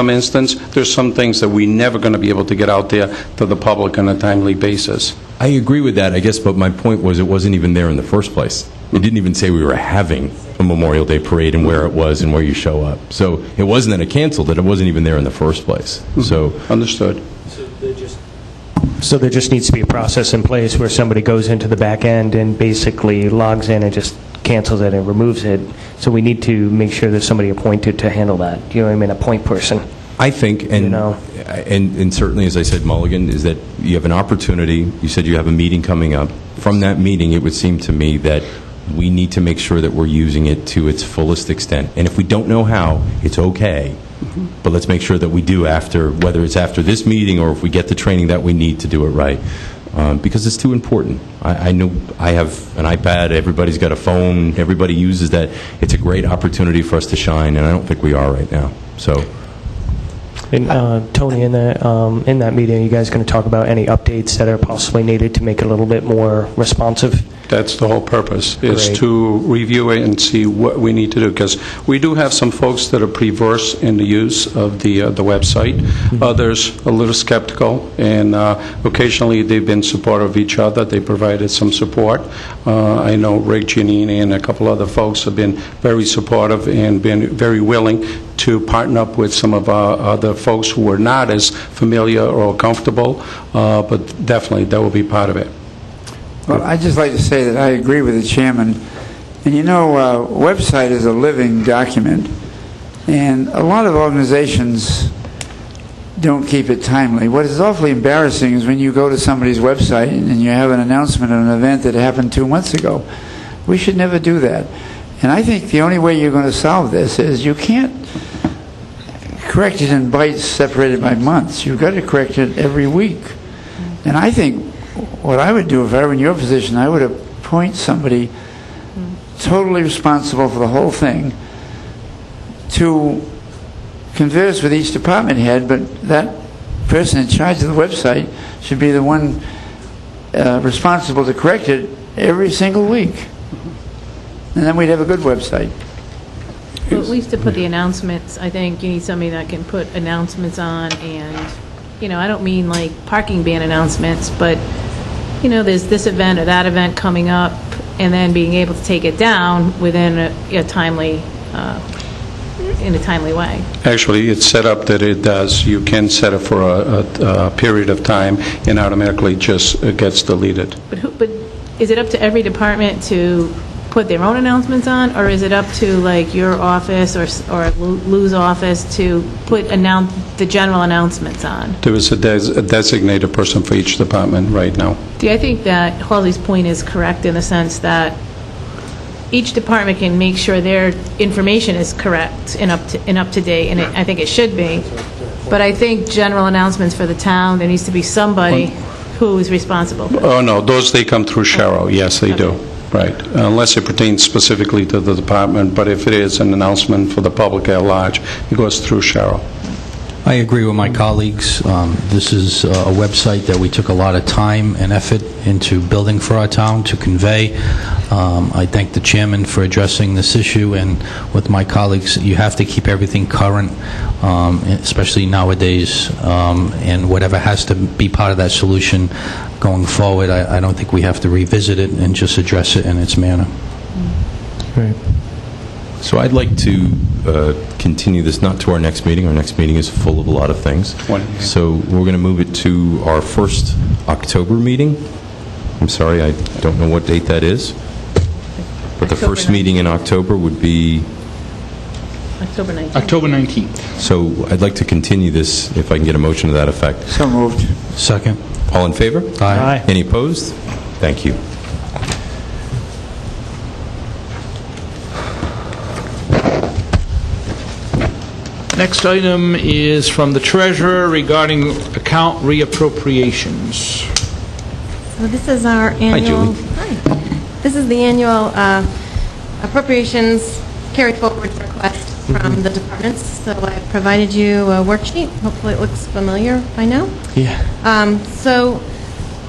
Speaker 12: instance, there's some things that we're never going to be able to get out there to the public on a timely basis.
Speaker 10: I agree with that, I guess, but my point was it wasn't even there in the first place. It didn't even say we were having a Memorial Day parade and where it was and where you show up. So it wasn't that it canceled it, it wasn't even there in the first place. So
Speaker 12: understood.
Speaker 8: So there just needs to be a process in place where somebody goes into the back end and basically logs in and just cancels it and removes it. So we need to make sure there's somebody appointed to handle that. You know what I mean? A point person.
Speaker 10: I think, and certainly, as I said, Mulligan, is that you have an opportunity. You said you have a meeting coming up. From that meeting, it would seem to me that we need to make sure that we're using it to its fullest extent. And if we don't know how, it's okay. But let's make sure that we do after, whether it's after this meeting or if we get the training that we need to do it right. Because it's too important. I know I have an iPad, everybody's got a phone, everybody uses that. It's a great opportunity for us to shine, and I don't think we are right now. So.
Speaker 8: And Tony, in that meeting, are you guys going to talk about any updates that are possibly needed to make it a little bit more responsive?
Speaker 12: That's the whole purpose, is
Speaker 8: Great.
Speaker 12: to review it and see what we need to do, because we do have some folks that are pretty versed in the use of the website. Others a little skeptical, and occasionally they've been supportive of each other. They provided some support. I know Rick Giannini and a couple other folks have been very supportive and been very willing to partner up with some of our other folks who were not as familiar or comfortable, but definitely that will be part of it.
Speaker 3: Well, I'd just like to say that I agree with the chairman. And website is a living document, and a lot of organizations don't keep it timely. What is awfully embarrassing is when you go to somebody's website and you have an announcement of an event that happened 2 months ago. We should never do that. And I think the only way you're going to solve this is you can't correct it in bites separated by months. You've got to correct it every week. And I think what I would do if I were in your position, I would appoint somebody totally responsible for the whole thing to converse with each department head, but that person in charge of the website should be the one responsible to correct it every single week. And then we'd have a good website.
Speaker 5: Well, at least to put the announcements, I think you need somebody that can put announcements on, and, I don't mean like parking ban announcements, but, there's this event or that event coming up, and then being able to take it down within a timely, in a timely way.
Speaker 12: Actually, it's set up that it does. You can set it for a period of time, and automatically just gets deleted.
Speaker 5: But is it up to every department to put their own announcements on, or is it up to like your office or Lou's office to put the general announcements on?
Speaker 12: There is a designated person for each department right now.
Speaker 5: I think that Halsey's point is correct in the sense that each department can make sure their information is correct and up to date, and I think it should be. But I think general announcements for the town, there needs to be somebody who is responsible for that.
Speaker 12: Oh, no, those, they come through Cheryl. Yes, they do. Right, unless it pertains specifically to the department, but if it is an announcement for the public at large, it goes through Cheryl.
Speaker 6: I agree with my colleagues. This is a website that we took a lot of time and effort into building for our town to convey. I thank the chairman for addressing this issue, and with my colleagues, you have to keep everything current, especially nowadays, and whatever has to be part of that solution going forward, I don't think we have to revisit it and just address it in its manner.
Speaker 8: Right.
Speaker 10: So I'd like to continue this, not to our next meeting. Our next meeting is full of a lot of things. So we're going to move it to our first October meeting. I'm sorry, I don't know what date that is. But the first meeting in October would be...
Speaker 5: October 19th.
Speaker 2: October 19th.
Speaker 10: So I'd like to continue this, if I can get a motion to that effect.
Speaker 3: So moved.
Speaker 6: Second.
Speaker 10: All in favor?
Speaker 8: Aye.
Speaker 10: Any opposed? Thank you.
Speaker 2: Next item is from the treasurer regarding account reappropriations.
Speaker 13: So this is our annual...
Speaker 10: Julie.
Speaker 13: Hi. This is the annual appropriations carry forward request from the departments. So I provided you a worksheet. Hopefully it looks familiar by now.
Speaker 8: Yeah.
Speaker 13: So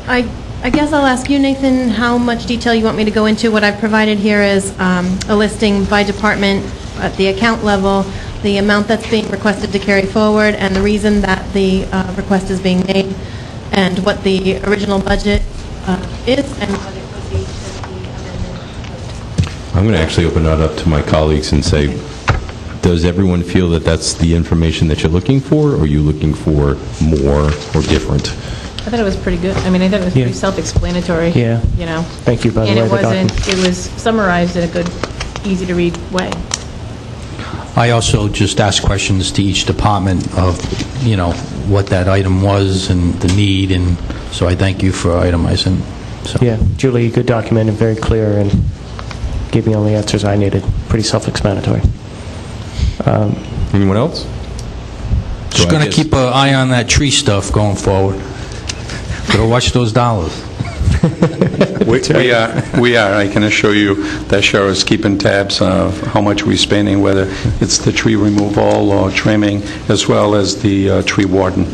Speaker 13: I guess I'll ask you, Nathan, how much detail you want me to go into. What I've provided here is a listing by department at the account level, the amount that's being requested to carry forward, and the reason that the request is being made, and what the original budget is, and what it would be if the amendment.
Speaker 10: I'm going to actually open that up to my colleagues and say, does everyone feel that that's the information that you're looking for, or are you looking for more or different?
Speaker 5: I thought it was pretty good. I mean, I thought it was pretty self-explanatory.
Speaker 8: Yeah.
Speaker 5: You know.
Speaker 8: Thank you, by the way.
Speaker 5: And
Speaker 8: the document.
Speaker 5: it was summarized in a good, easy-to-read way.
Speaker 6: I also just asked questions to each department of, what that item was and the need, and so I thank you for itemizing. So.
Speaker 8: Yeah, Julie, good document and very clear, and gave me all the answers I needed. Pretty self-explanatory.
Speaker 10: Anyone else?
Speaker 6: Just going to keep an eye on that tree stuff going forward. Gotta watch those dollars.
Speaker 12: We are. I can assure you that Cheryl is keeping tabs of how much we're spending, whether it's the tree removal or trimming, as well as the tree warden.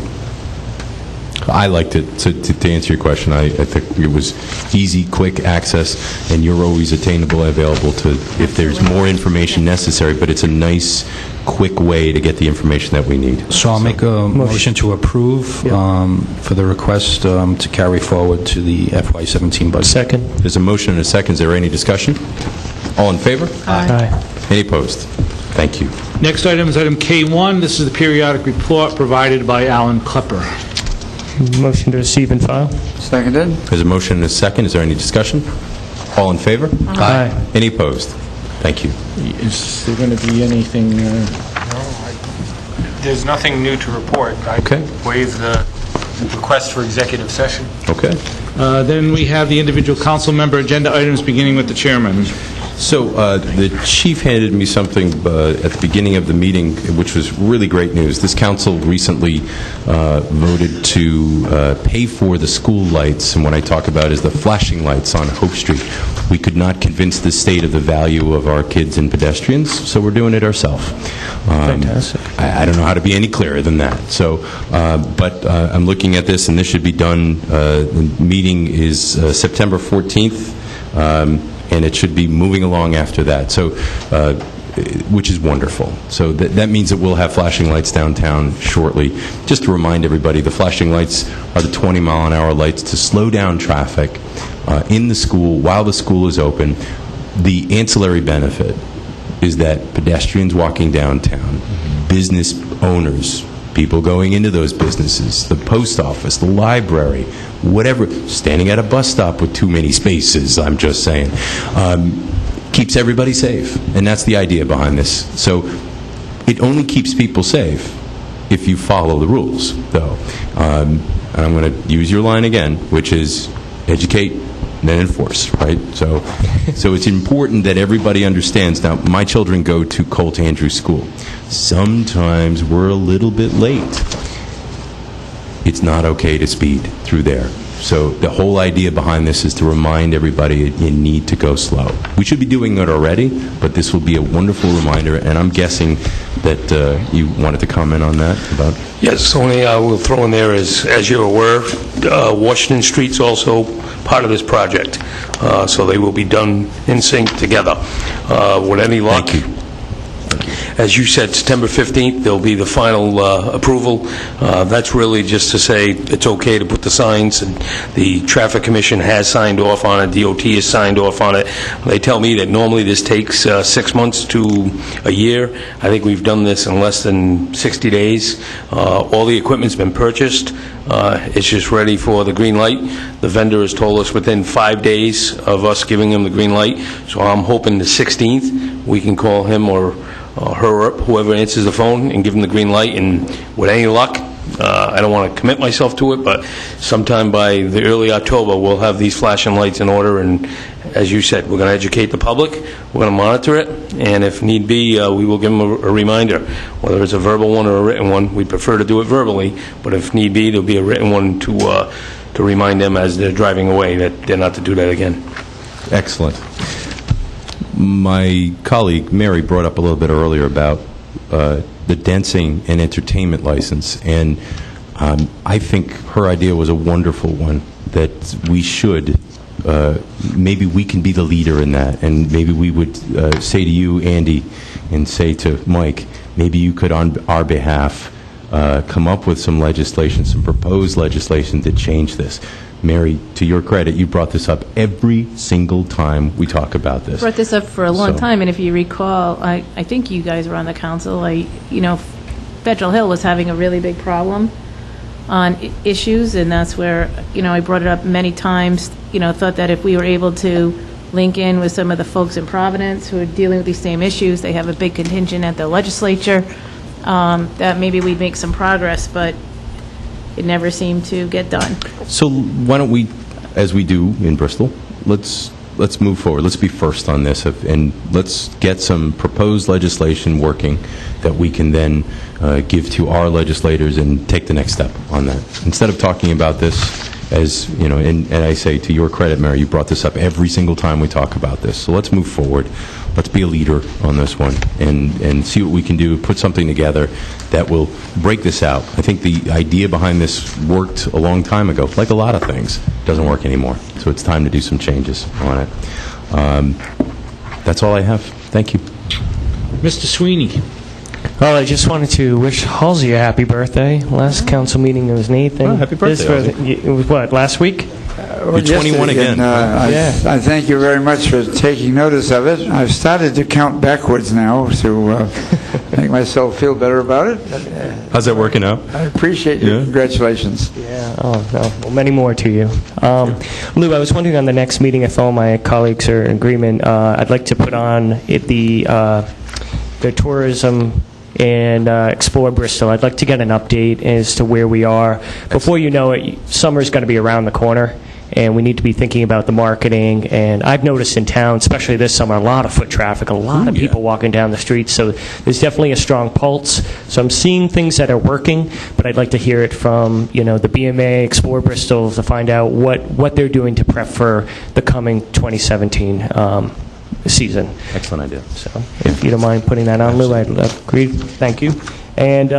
Speaker 10: I liked it. To answer your question, I think it was easy, quick access, and you're always attainable and available to if there's more information necessary, but it's a nice, quick way to get the information that we need.
Speaker 6: So I'll make a motion to approve for the request to carry forward to the FY17 budget.
Speaker 8: Second.
Speaker 10: There's a motion and a second. Is there any discussion? All in favor?
Speaker 8: Aye.
Speaker 10: Any opposed? Thank you.
Speaker 2: Next item is item K1. This is the periodic report provided by Alan Klepper.
Speaker 8: Motion to receive and file.
Speaker 3: Seconded.
Speaker 10: There's a motion and a second. Is there any discussion? All in favor?
Speaker 8: Aye.
Speaker 10: Any opposed? Thank you.
Speaker 19: Is there going to be anything...
Speaker 11: There's nothing new to report. I waive the request for executive session.
Speaker 10: Okay.
Speaker 2: Then we have the individual council member agenda items, beginning with the chairman.
Speaker 10: So the chief handed me something at the beginning of the meeting, which was really great news. This council recently voted to pay for the school lights, and what I talk about is the flashing lights on Hope Street. We could not convince the state of the value of our kids and pedestrians, so we're doing it ourselves.
Speaker 8: Fantastic.
Speaker 10: I don't know how to be any clearer than that. So, but I'm looking at this, and this should be done. The meeting is September 14th. And it should be moving along after that, so which is wonderful. So that means that we'll have flashing lights downtown shortly. Just to remind everybody, the flashing lights are the 20-mile-an-hour lights to slow down traffic in the school while the school is open. The ancillary benefit is that pedestrians walking downtown, business owners, people going into those businesses, the post office, the library, whatever, standing at a bus stop with too many spaces, I'm just saying, keeps everybody safe. And that's the idea behind this. So it only keeps people safe if you follow the rules, though. And I'm going to use your line again, which is educate, then enforce, right? So it's important that everybody understands. Now, my children go to Colt Andrews School. Sometimes we're a little bit late. It's not okay to speed through there. So the whole idea behind this is to remind everybody you need to go slow. We should be doing it already, but this will be a wonderful reminder, and I'm guessing that you wanted to comment on that about...
Speaker 9: Yes, only I will throw in there is, as you're aware, Washington Street's also part of this project, so they will be done in sync together. With any luck, as you said, September 15th, there'll be the final approval. That's really just to say it's okay to put the signs, and the Traffic Commission has signed off on it, DOT has signed off on it. They tell me that normally this takes 6 months to a year. I think we've done this in less than 60 days. All the equipment's been purchased. It's just ready for the green light. The vendor has told us within 5 days of us giving him the green light, so I'm hoping the 16th we can call him or her up, whoever answers the phone, and give them the green light. And with any luck, I don't want to commit myself to it, but sometime by the early October, we'll have these flashing lights in order. And as you said, we're going to educate the public, we're going to monitor it, and if need be, we will give them a reminder. Whether it's a verbal one or a written one, we prefer to do it verbally, but if need be, there'll be a written one to remind them as they're driving away that they're not to do that again.
Speaker 10: Excellent. My colleague, Mary, brought up a little bit earlier about the dancing and entertainment license, and I think her idea was a wonderful one, that we should, maybe we can be the leader in that, and maybe we would say to you, Andy, and say to Mike, maybe you could, on our behalf, come up with some legislation, some proposed legislation to change this. Mary, to your credit, you brought this up every single time we talk about this.
Speaker 5: Brought this up for a long time, and if you recall, I think you guys were on the council. Federal Hill was having a really big problem on issues, and that's where I brought it up many times. Thought that if we were able to link in with some of the folks in Providence who are dealing with these same issues, they have a big contingent at the legislature, that maybe we'd make some progress, but it never seemed to get done.
Speaker 10: So why don't we, as we do in Bristol, let's move forward. Let's be first on this, and let's get some proposed legislation working that we can then give to our legislators and take the next step on that. Instead of talking about this as, and I say to your credit, Mary, you brought this up every single time we talk about this. So let's move forward. Let's be a leader on this one and see what we can do, put something together that will break this out. I think the idea behind this worked a long time ago. Like a lot of things, it doesn't work anymore. So it's time to do some changes on it. That's all I have. Thank you.
Speaker 2: Mr. Sweeney.
Speaker 8: Well, I just wanted to wish Halsey a happy birthday. Last council meeting, it was Nathan.
Speaker 10: Oh, happy birthday,
Speaker 8: It was what, last week?
Speaker 10: You're 21 again.
Speaker 3: I thank you very much for taking notice of it. I've started to count backwards now to make myself feel better about it.
Speaker 10: How's that working out?
Speaker 3: I appreciate you. Yeah. Congratulations.
Speaker 8: Yeah. Oh, no. Well, many more to you. Lou, I was wondering on the next meeting, if all my colleagues are in agreement, I'd like to put on the tourism and explore Bristol. I'd like to get an update as to where we are. Before you know it, summer's going to be around the corner, and we need to be thinking about the marketing. And I've noticed in town, especially this summer, a lot of foot traffic, a lot of people walking down the streets, so there's definitely a strong pulse. So I'm seeing things that are working, but I'd like to hear it from, the BMA, Explore Bristol, to find out what they're doing to prep for the coming 2017 season.
Speaker 10: Excellent idea.
Speaker 8: So if you don't mind putting that on, Lou, I'd agree. Thank you. And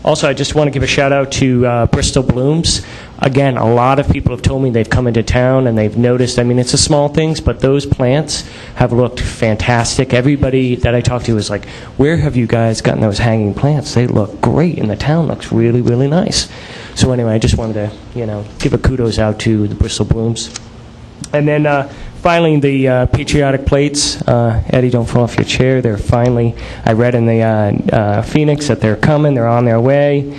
Speaker 8: also, I just want to give a shout out to Bristol Blooms. Again, a lot of people have told me they've come into town and they've noticed, it's the small things, but those plants have looked fantastic. Everybody that I talked to was like, where have you guys gotten those hanging plants? They look great, and the town looks really, really nice. So anyway, I just wanted to, give a kudos out to the Bristol Blooms. And then finally, the patriotic plates. Eddie, don't fall off your chair. They're finally, I read in the Phoenix that they're coming. They're on their way.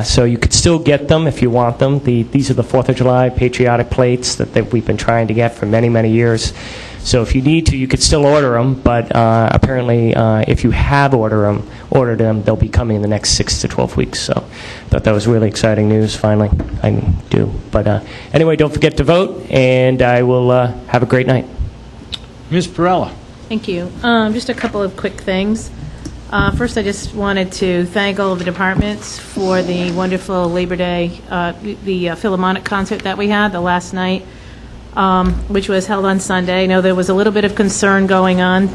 Speaker 8: So you could still get them if you want them. These are the 4th of July patriotic plates that we've been trying to get for many, many years. So if you need to, you could still order them, but apparently if you have ordered them, they'll be coming in the next 6 to 12 weeks. So I thought that was really exciting news, finally. I do. But anyway, don't forget to vote, and I will have a great night.
Speaker 2: Ms. Perella.
Speaker 5: Thank you. Just a couple of quick things. First, I just wanted to thank all of the departments for the wonderful Labor Day, the Philharmonic concert that we had the last night, which was held on Sunday. I know there was a little bit of concern going on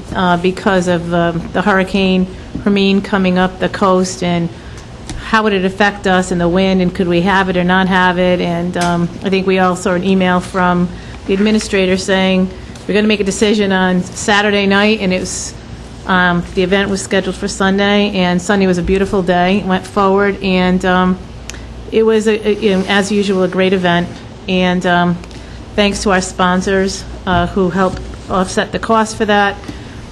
Speaker 5: because of the Hurricane Hermine coming up the coast, and how would it affect us and the wind, and could we have it or not have it? And I think we all saw an email from the administrator saying we're going to make a decision on Saturday night, and it was the event was scheduled for Sunday, and Sunday was a beautiful day. It went forward, and it was, as usual, a great event. And thanks to our sponsors who helped offset the cost for that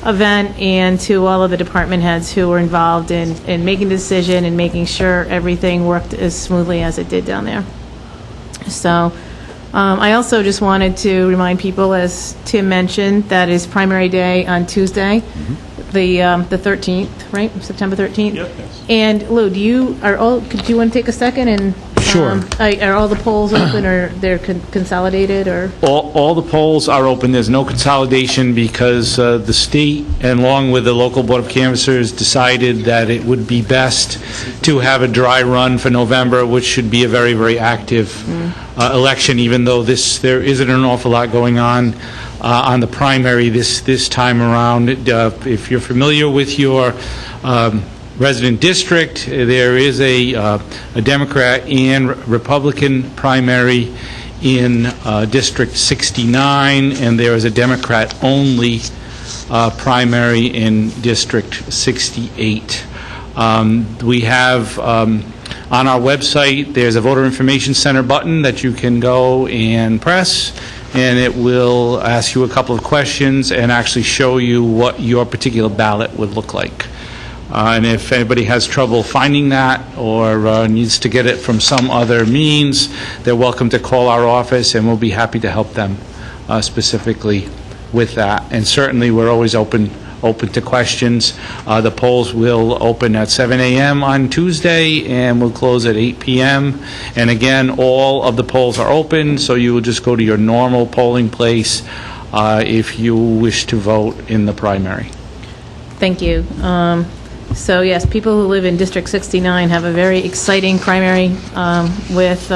Speaker 5: event, and to all of the department heads who were involved in making the decision and making sure everything worked as smoothly as it did down there. So I also just wanted to remind people, as Tim mentioned, that is primary day on Tuesday, the 13th, right? September 13th? Yep. And Lou, do you want to take a second and...
Speaker 2: Sure.
Speaker 5: Are all the polls open, or they're consolidated, or?
Speaker 2: All the polls are open. There's no consolidation because the state, and along with the local Board of Canvassers, decided that it would be best to have a dry run for November, which should be a very, very active election, even though there isn't an awful lot going on the primary this time around. If you're familiar with your resident district, there is a Democrat and Republican primary in District 69, and there is a Democrat-only primary in District 68. We have on our website, there's a voter information center button that you can go and press, and it will ask you a couple of questions and actually show you what your particular ballot would look like. And if anybody has trouble finding that or needs to get it from some other means, they're welcome to call our office, and we'll be happy to help them specifically with that. And certainly, we're always open to questions. The polls will open at 7 a.m. on Tuesday, and will close at 8 p.m. And again, all of the polls are open, so you will just go to your normal polling place if you wish to vote in the primary.
Speaker 5: Thank you. So yes, people who live in District 69 have a very exciting primary with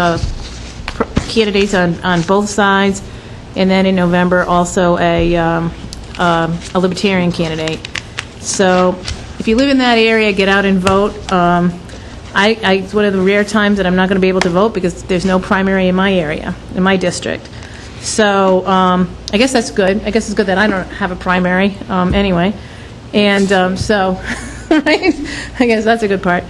Speaker 5: candidates on both sides, and then in November also a Libertarian candidate. So if you live in that area, get out and vote. It's one of the rare times that I'm not going to be able to vote because there's no primary in my area, in my district. So I guess that's good. I guess it's good that I don't have a primary anyway. And so... right? I guess that's a good part.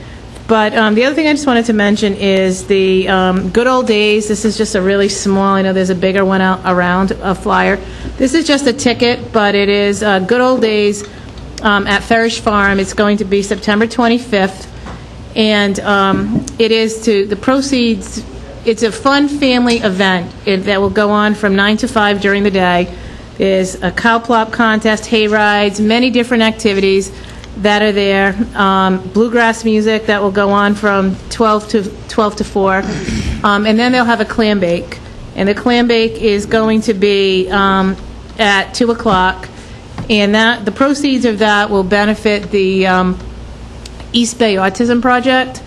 Speaker 5: But the other thing I just wanted to mention is the Good Old Days. This is just a really small, I know there's a bigger one out around, a flyer. This is just a ticket, but it is Good Old Days at Farish Farm. It's going to be September 25th. And it is the proceeds, it's a fun family event that will go on from 9 to 5 during the day. There's a cow plop contest, hay rides, many different activities that are there, bluegrass music that will go on from 12 to 4, and then they'll have a clam bake, and the clam bake is going to be at 2 o'clock, and the proceeds of that will benefit the East Bay Autism Project,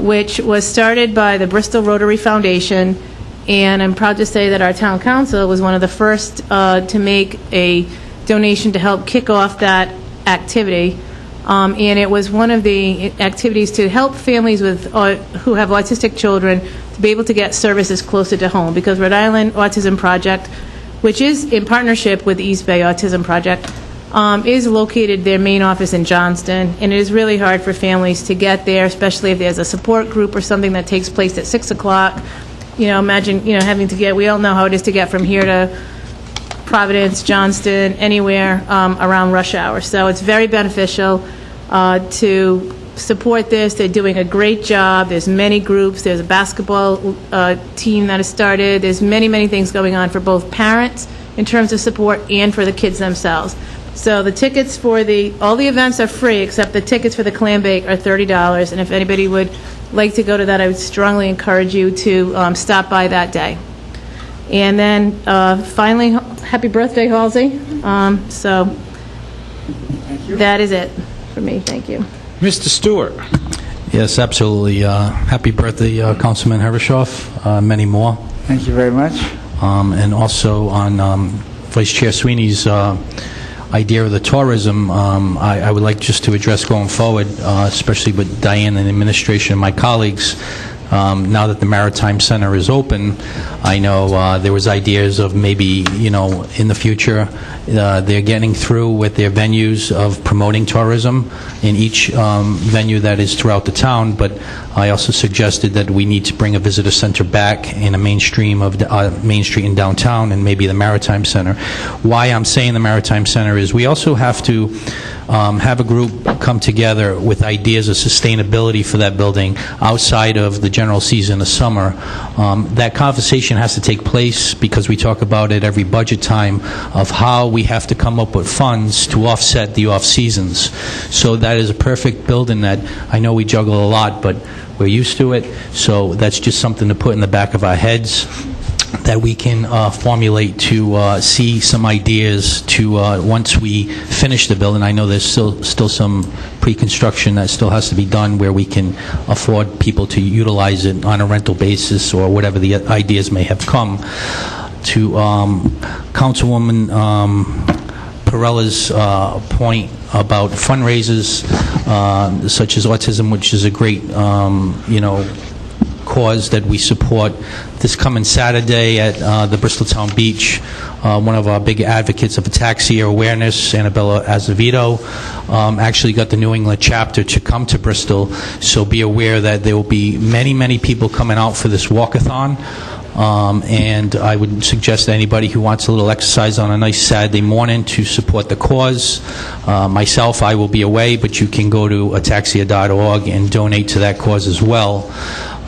Speaker 5: which was started by the Bristol Rotary Foundation, and I'm proud to say that our town council was one of the first to make a donation to help kick off that activity. And it was one of the activities to help families who have autistic children to be able to get services closer to home, because Rhode Island Autism Project, which is in partnership with the East Bay Autism Project, is located their main office in Johnston, and it is really hard for families to get there, especially if there's a support group or something that takes place at 6 o'clock. Imagine, having to get, we all know how it is to get from here to Providence, Johnston, anywhere around rush hour. So it's very beneficial to support this. They're doing a great job. There's many groups. There's a basketball team that has started. There's many, many things going on for both parents in terms of support and for the kids themselves. So the tickets for all the events are free, except the tickets for the clam bake are $30. And if anybody would like to go to that, I would strongly encourage you to stop by that day. And then finally, happy birthday, Halsey. So that is it for me. Thank you.
Speaker 2: Mr. Stewart.
Speaker 6: Yes, absolutely. Happy birthday, Councilman Herreshoff. Many more.
Speaker 3: Thank you very much.
Speaker 6: And also on Vice Chair Sweeney's idea of the tourism, I would like just to address going forward, especially with Diane and the administration and my colleagues. Now that the Maritime Center is open, I know there was ideas of maybe, in the future, they're getting through with their venues of promoting tourism in each venue that is throughout the town, but I also suggested that we need to bring a visitor center back in a mainstream of Main Street in downtown and maybe the Maritime Center. Why I'm saying the Maritime Center is we also have to have a group come together with ideas of sustainability for that building outside of the general season of summer. That conversation has to take place because we talk about it every budget time of how we have to come up with funds to offset the off-seasons. So that is a perfect building that I know we juggle a lot, but we're used to it. So that's just something to put in the back of our heads that we can formulate to see some ideas to once we finish the building. I know there's still some pre-construction that still has to be done where we can afford people to utilize it on a rental basis or whatever the ideas may have come. To Councilwoman Perella's point about fundraisers such as autism, which is a great cause that we support. This coming Saturday at the Bristol Town Beach, one of our big advocates of ataxia awareness, Annabella Azevedo, actually got the New England chapter to come to Bristol, so be aware that there will be many people coming out for this walkathon. And I would suggest to anybody who wants a little exercise on a nice Saturday morning to support the cause. Myself, I will be away, but you can go to ataxia.org and donate to that cause as well.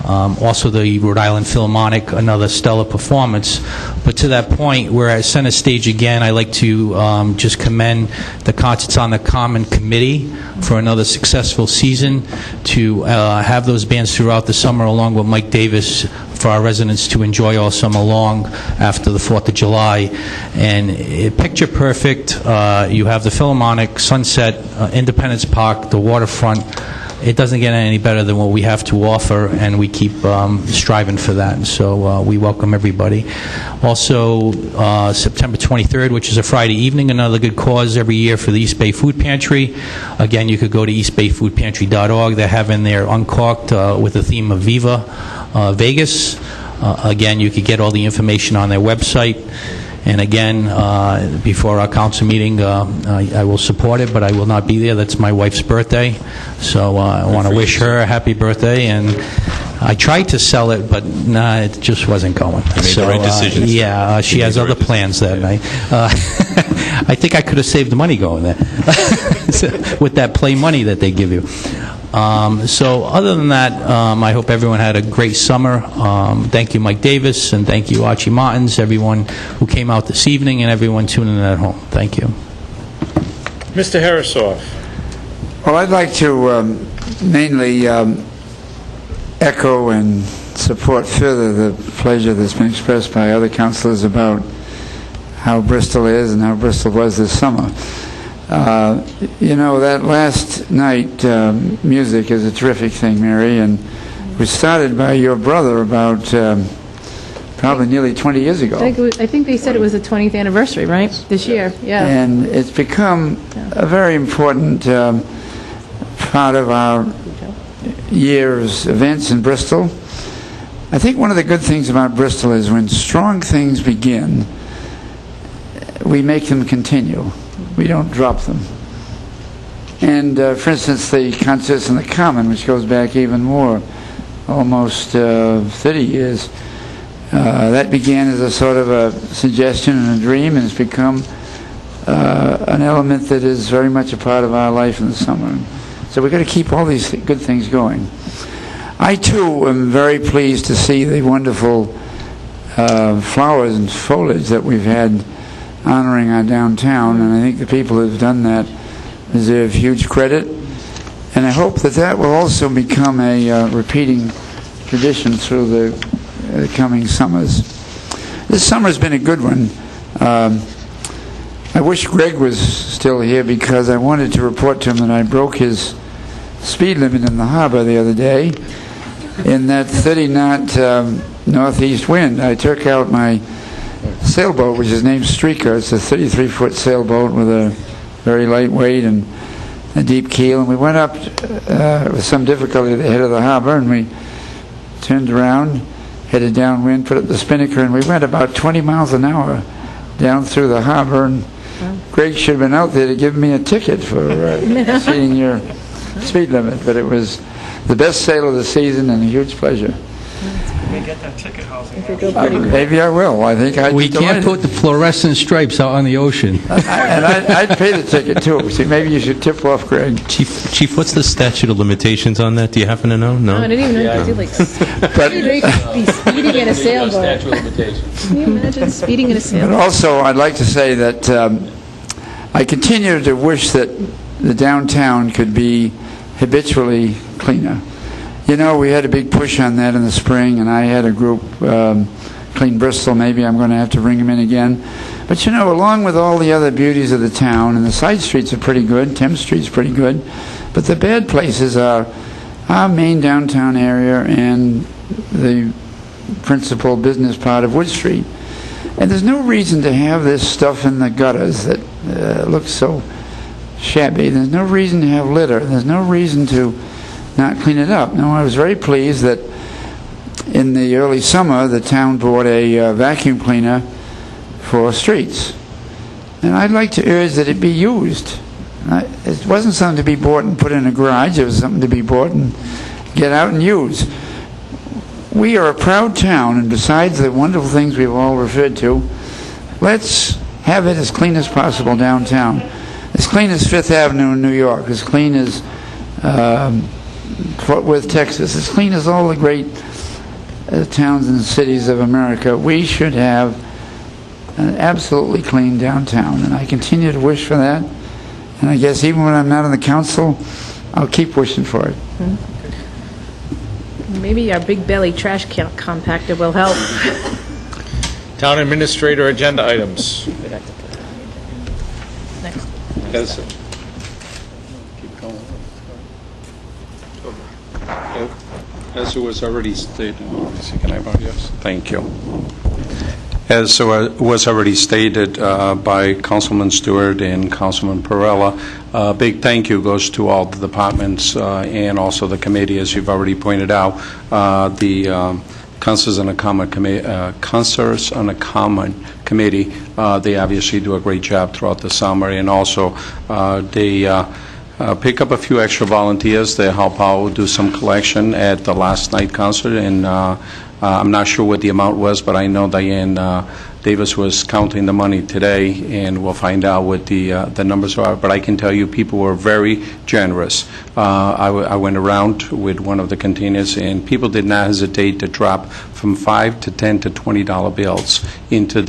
Speaker 6: Also the Rhode Island Philharmonic, another stellar performance. But to that point, we're at center stage again. I'd like to just commend the Concerts on the Common Committee for another successful season, to have those bands throughout the summer along with Mike Davis for our residents to enjoy all summer long after the 4th of July. And picture perfect, you have the Philharmonic, Sunset, Independence Park, the waterfront. It doesn't get any better than what we have to offer, and we keep striving for that. So we welcome everybody. Also, September 23rd, which is a Friday evening, another good cause every year for the East Bay Food Pantry. Again, you could go to eastbayfoodpantry.org. They're having their Uncorked with the theme of Viva Vegas. Again, you could get all the information on their website. And again, before our council meeting, I will support it, but I will not be there. That's my wife's birthday. So I want to wish her a happy birthday. And I tried to sell it, but it just wasn't going.
Speaker 10: You made the right decision.
Speaker 6: Yeah, she has other plans that night. I think I could have saved the money going there with that play money that they give you. So other than that, I hope everyone had a great summer. Thank you, Mike Davis, and thank you, Archie Martins, everyone who came out this evening, and everyone tuning in at home. Thank you.
Speaker 2: Mr. Herreshoff.
Speaker 3: Well, I'd like to mainly echo and support further the pleasure that's been expressed by other councilors about how Bristol is and how Bristol was this summer. That last night, music is a terrific thing, Mary, and was started by your brother about probably nearly 20 years ago.
Speaker 5: I think they said it was the 20th anniversary, right? This year, yeah.
Speaker 3: And it's become a very important part of our year's events in Bristol. I think one of the good things about Bristol is when strong things begin, we make them continue. We don't drop them. And for instance, the Concerts on the Common, which goes back even more, almost 30 years, that began as a sort of a suggestion and a dream, and it's become an element that is very much a part of our life in the summer. So we've got to keep all these good things going. I too am very pleased to see the wonderful flowers and foliage that we've had honoring our downtown, and I think the people who've done that deserve huge credit. And I hope that that will also become a repeating tradition through the coming summers. This summer's been a good one. I wish Greg was still here because I wanted to report to him that I broke his speed limit in the harbor the other day in that 30-knot northeast wind. I took out my sailboat, which is named Streaker. It's a 33-foot sailboat with a very lightweight and a deep keel, and we went up with some difficulty at the head of the harbor, and we turned around, headed downwind, put up the spinnaker, and we went about 20 miles an hour down through the harbor, and Greg should have been out there to give me a ticket for exceeding your speed limit, but it was the best sail of the season and a huge pleasure.
Speaker 15: May get that ticket housing.
Speaker 3: Maybe I will. I think I'd
Speaker 6: We
Speaker 3: be
Speaker 6: can't
Speaker 3: delighted.
Speaker 6: put the fluorescent stripes out on the ocean.
Speaker 3: And I'd pay the ticket too. See, maybe you should tip off Greg.
Speaker 10: Chief, what's the statute of limitations on that? Do you happen to know? No?
Speaker 5: I didn't even know you could do like,
Speaker 3: But,
Speaker 5: you could be speeding in a sailboat. Can you imagine speeding in a
Speaker 3: but
Speaker 5: sailboat?
Speaker 3: also, I'd like to say that I continue to wish that the downtown could be habitually cleaner. You know, we had a big push on that in the spring, and I had a group, Clean Bristol. Maybe I'm going to have to bring them in again. But you know, along with all the other beauties of the town, and the side streets are pretty good, Thames Street's pretty good, but the bad places are our main downtown area and the principal business part of Wood Street. And there's no reason to have this stuff in the gutters that looks so shabby. There's no reason to have litter. There's no reason to not clean it up. Now, I was very pleased that in the early summer, the town bought a vacuum cleaner for streets. And I'd like to urge that it be used. It wasn't something to be bought and put in a garage. It was something to be bought and get out and use. We are a proud town, and besides the wonderful things we've all referred to, let's have it as clean as possible downtown. As clean as Fifth Avenue in New York, as clean as Fort Worth, Texas, as clean as all the great towns and cities of America. We should have an absolutely clean downtown, and I continue to wish for that. And I guess even when I'm not on the council, I'll keep wishing for it.
Speaker 5: Maybe our big belly trash compactor will help.
Speaker 19: Town administrator agenda items.
Speaker 5: Next.
Speaker 12: As it was already stated, can I vote yes? Thank you. As was already stated by Councilman Stewart and Councilman Perella, a big thank you goes to all the departments and also the committee, as you've already pointed out. The Councilors on a Common Committee, they obviously do a great job throughout the summer, and also they pick up a few extra volunteers. They help out, do some collection at the last night concert, and I'm not sure what the amount was, but I know Diane Davis was counting the money today, and we'll find out what the numbers are. But I can tell you people were very generous. I went around with one of the containers, and people did not hesitate to drop from $5 to $10 to $20 bills into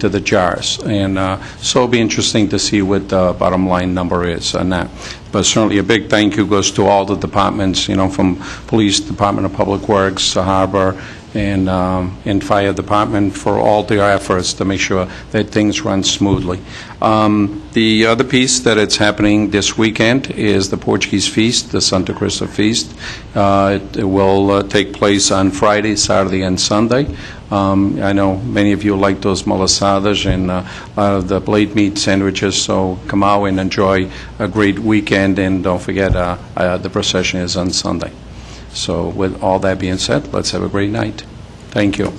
Speaker 12: the jars, and so it'll be interesting to see what the bottom line number is on that. But certainly a big thank you goes to all the departments, you know, from Police Department of Public Works, the Harbor, and Fire Department for all their efforts to make sure that things run smoothly. The other piece that it's happening this weekend is the Portuguese Feast, the Santa Crista Feast. It will take place on Friday, Saturday, and Sunday. I know many of you like those malasadas and a lot of the blade meat sandwiches, so come out and enjoy a great weekend, and don't forget the procession is on Sunday. So with all that being said, let's have a great night. Thank you.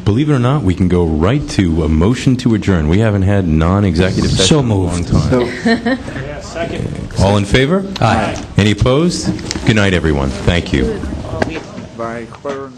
Speaker 10: Believe it or not, we can go right to a motion to adjourn. We haven't had non-executive session
Speaker 6: So
Speaker 10: in a long
Speaker 6: moved.
Speaker 10: time. All in favor?
Speaker 6: Aye.
Speaker 10: Any opposed? Good night, everyone. Thank you.
Speaker 3: By quarter.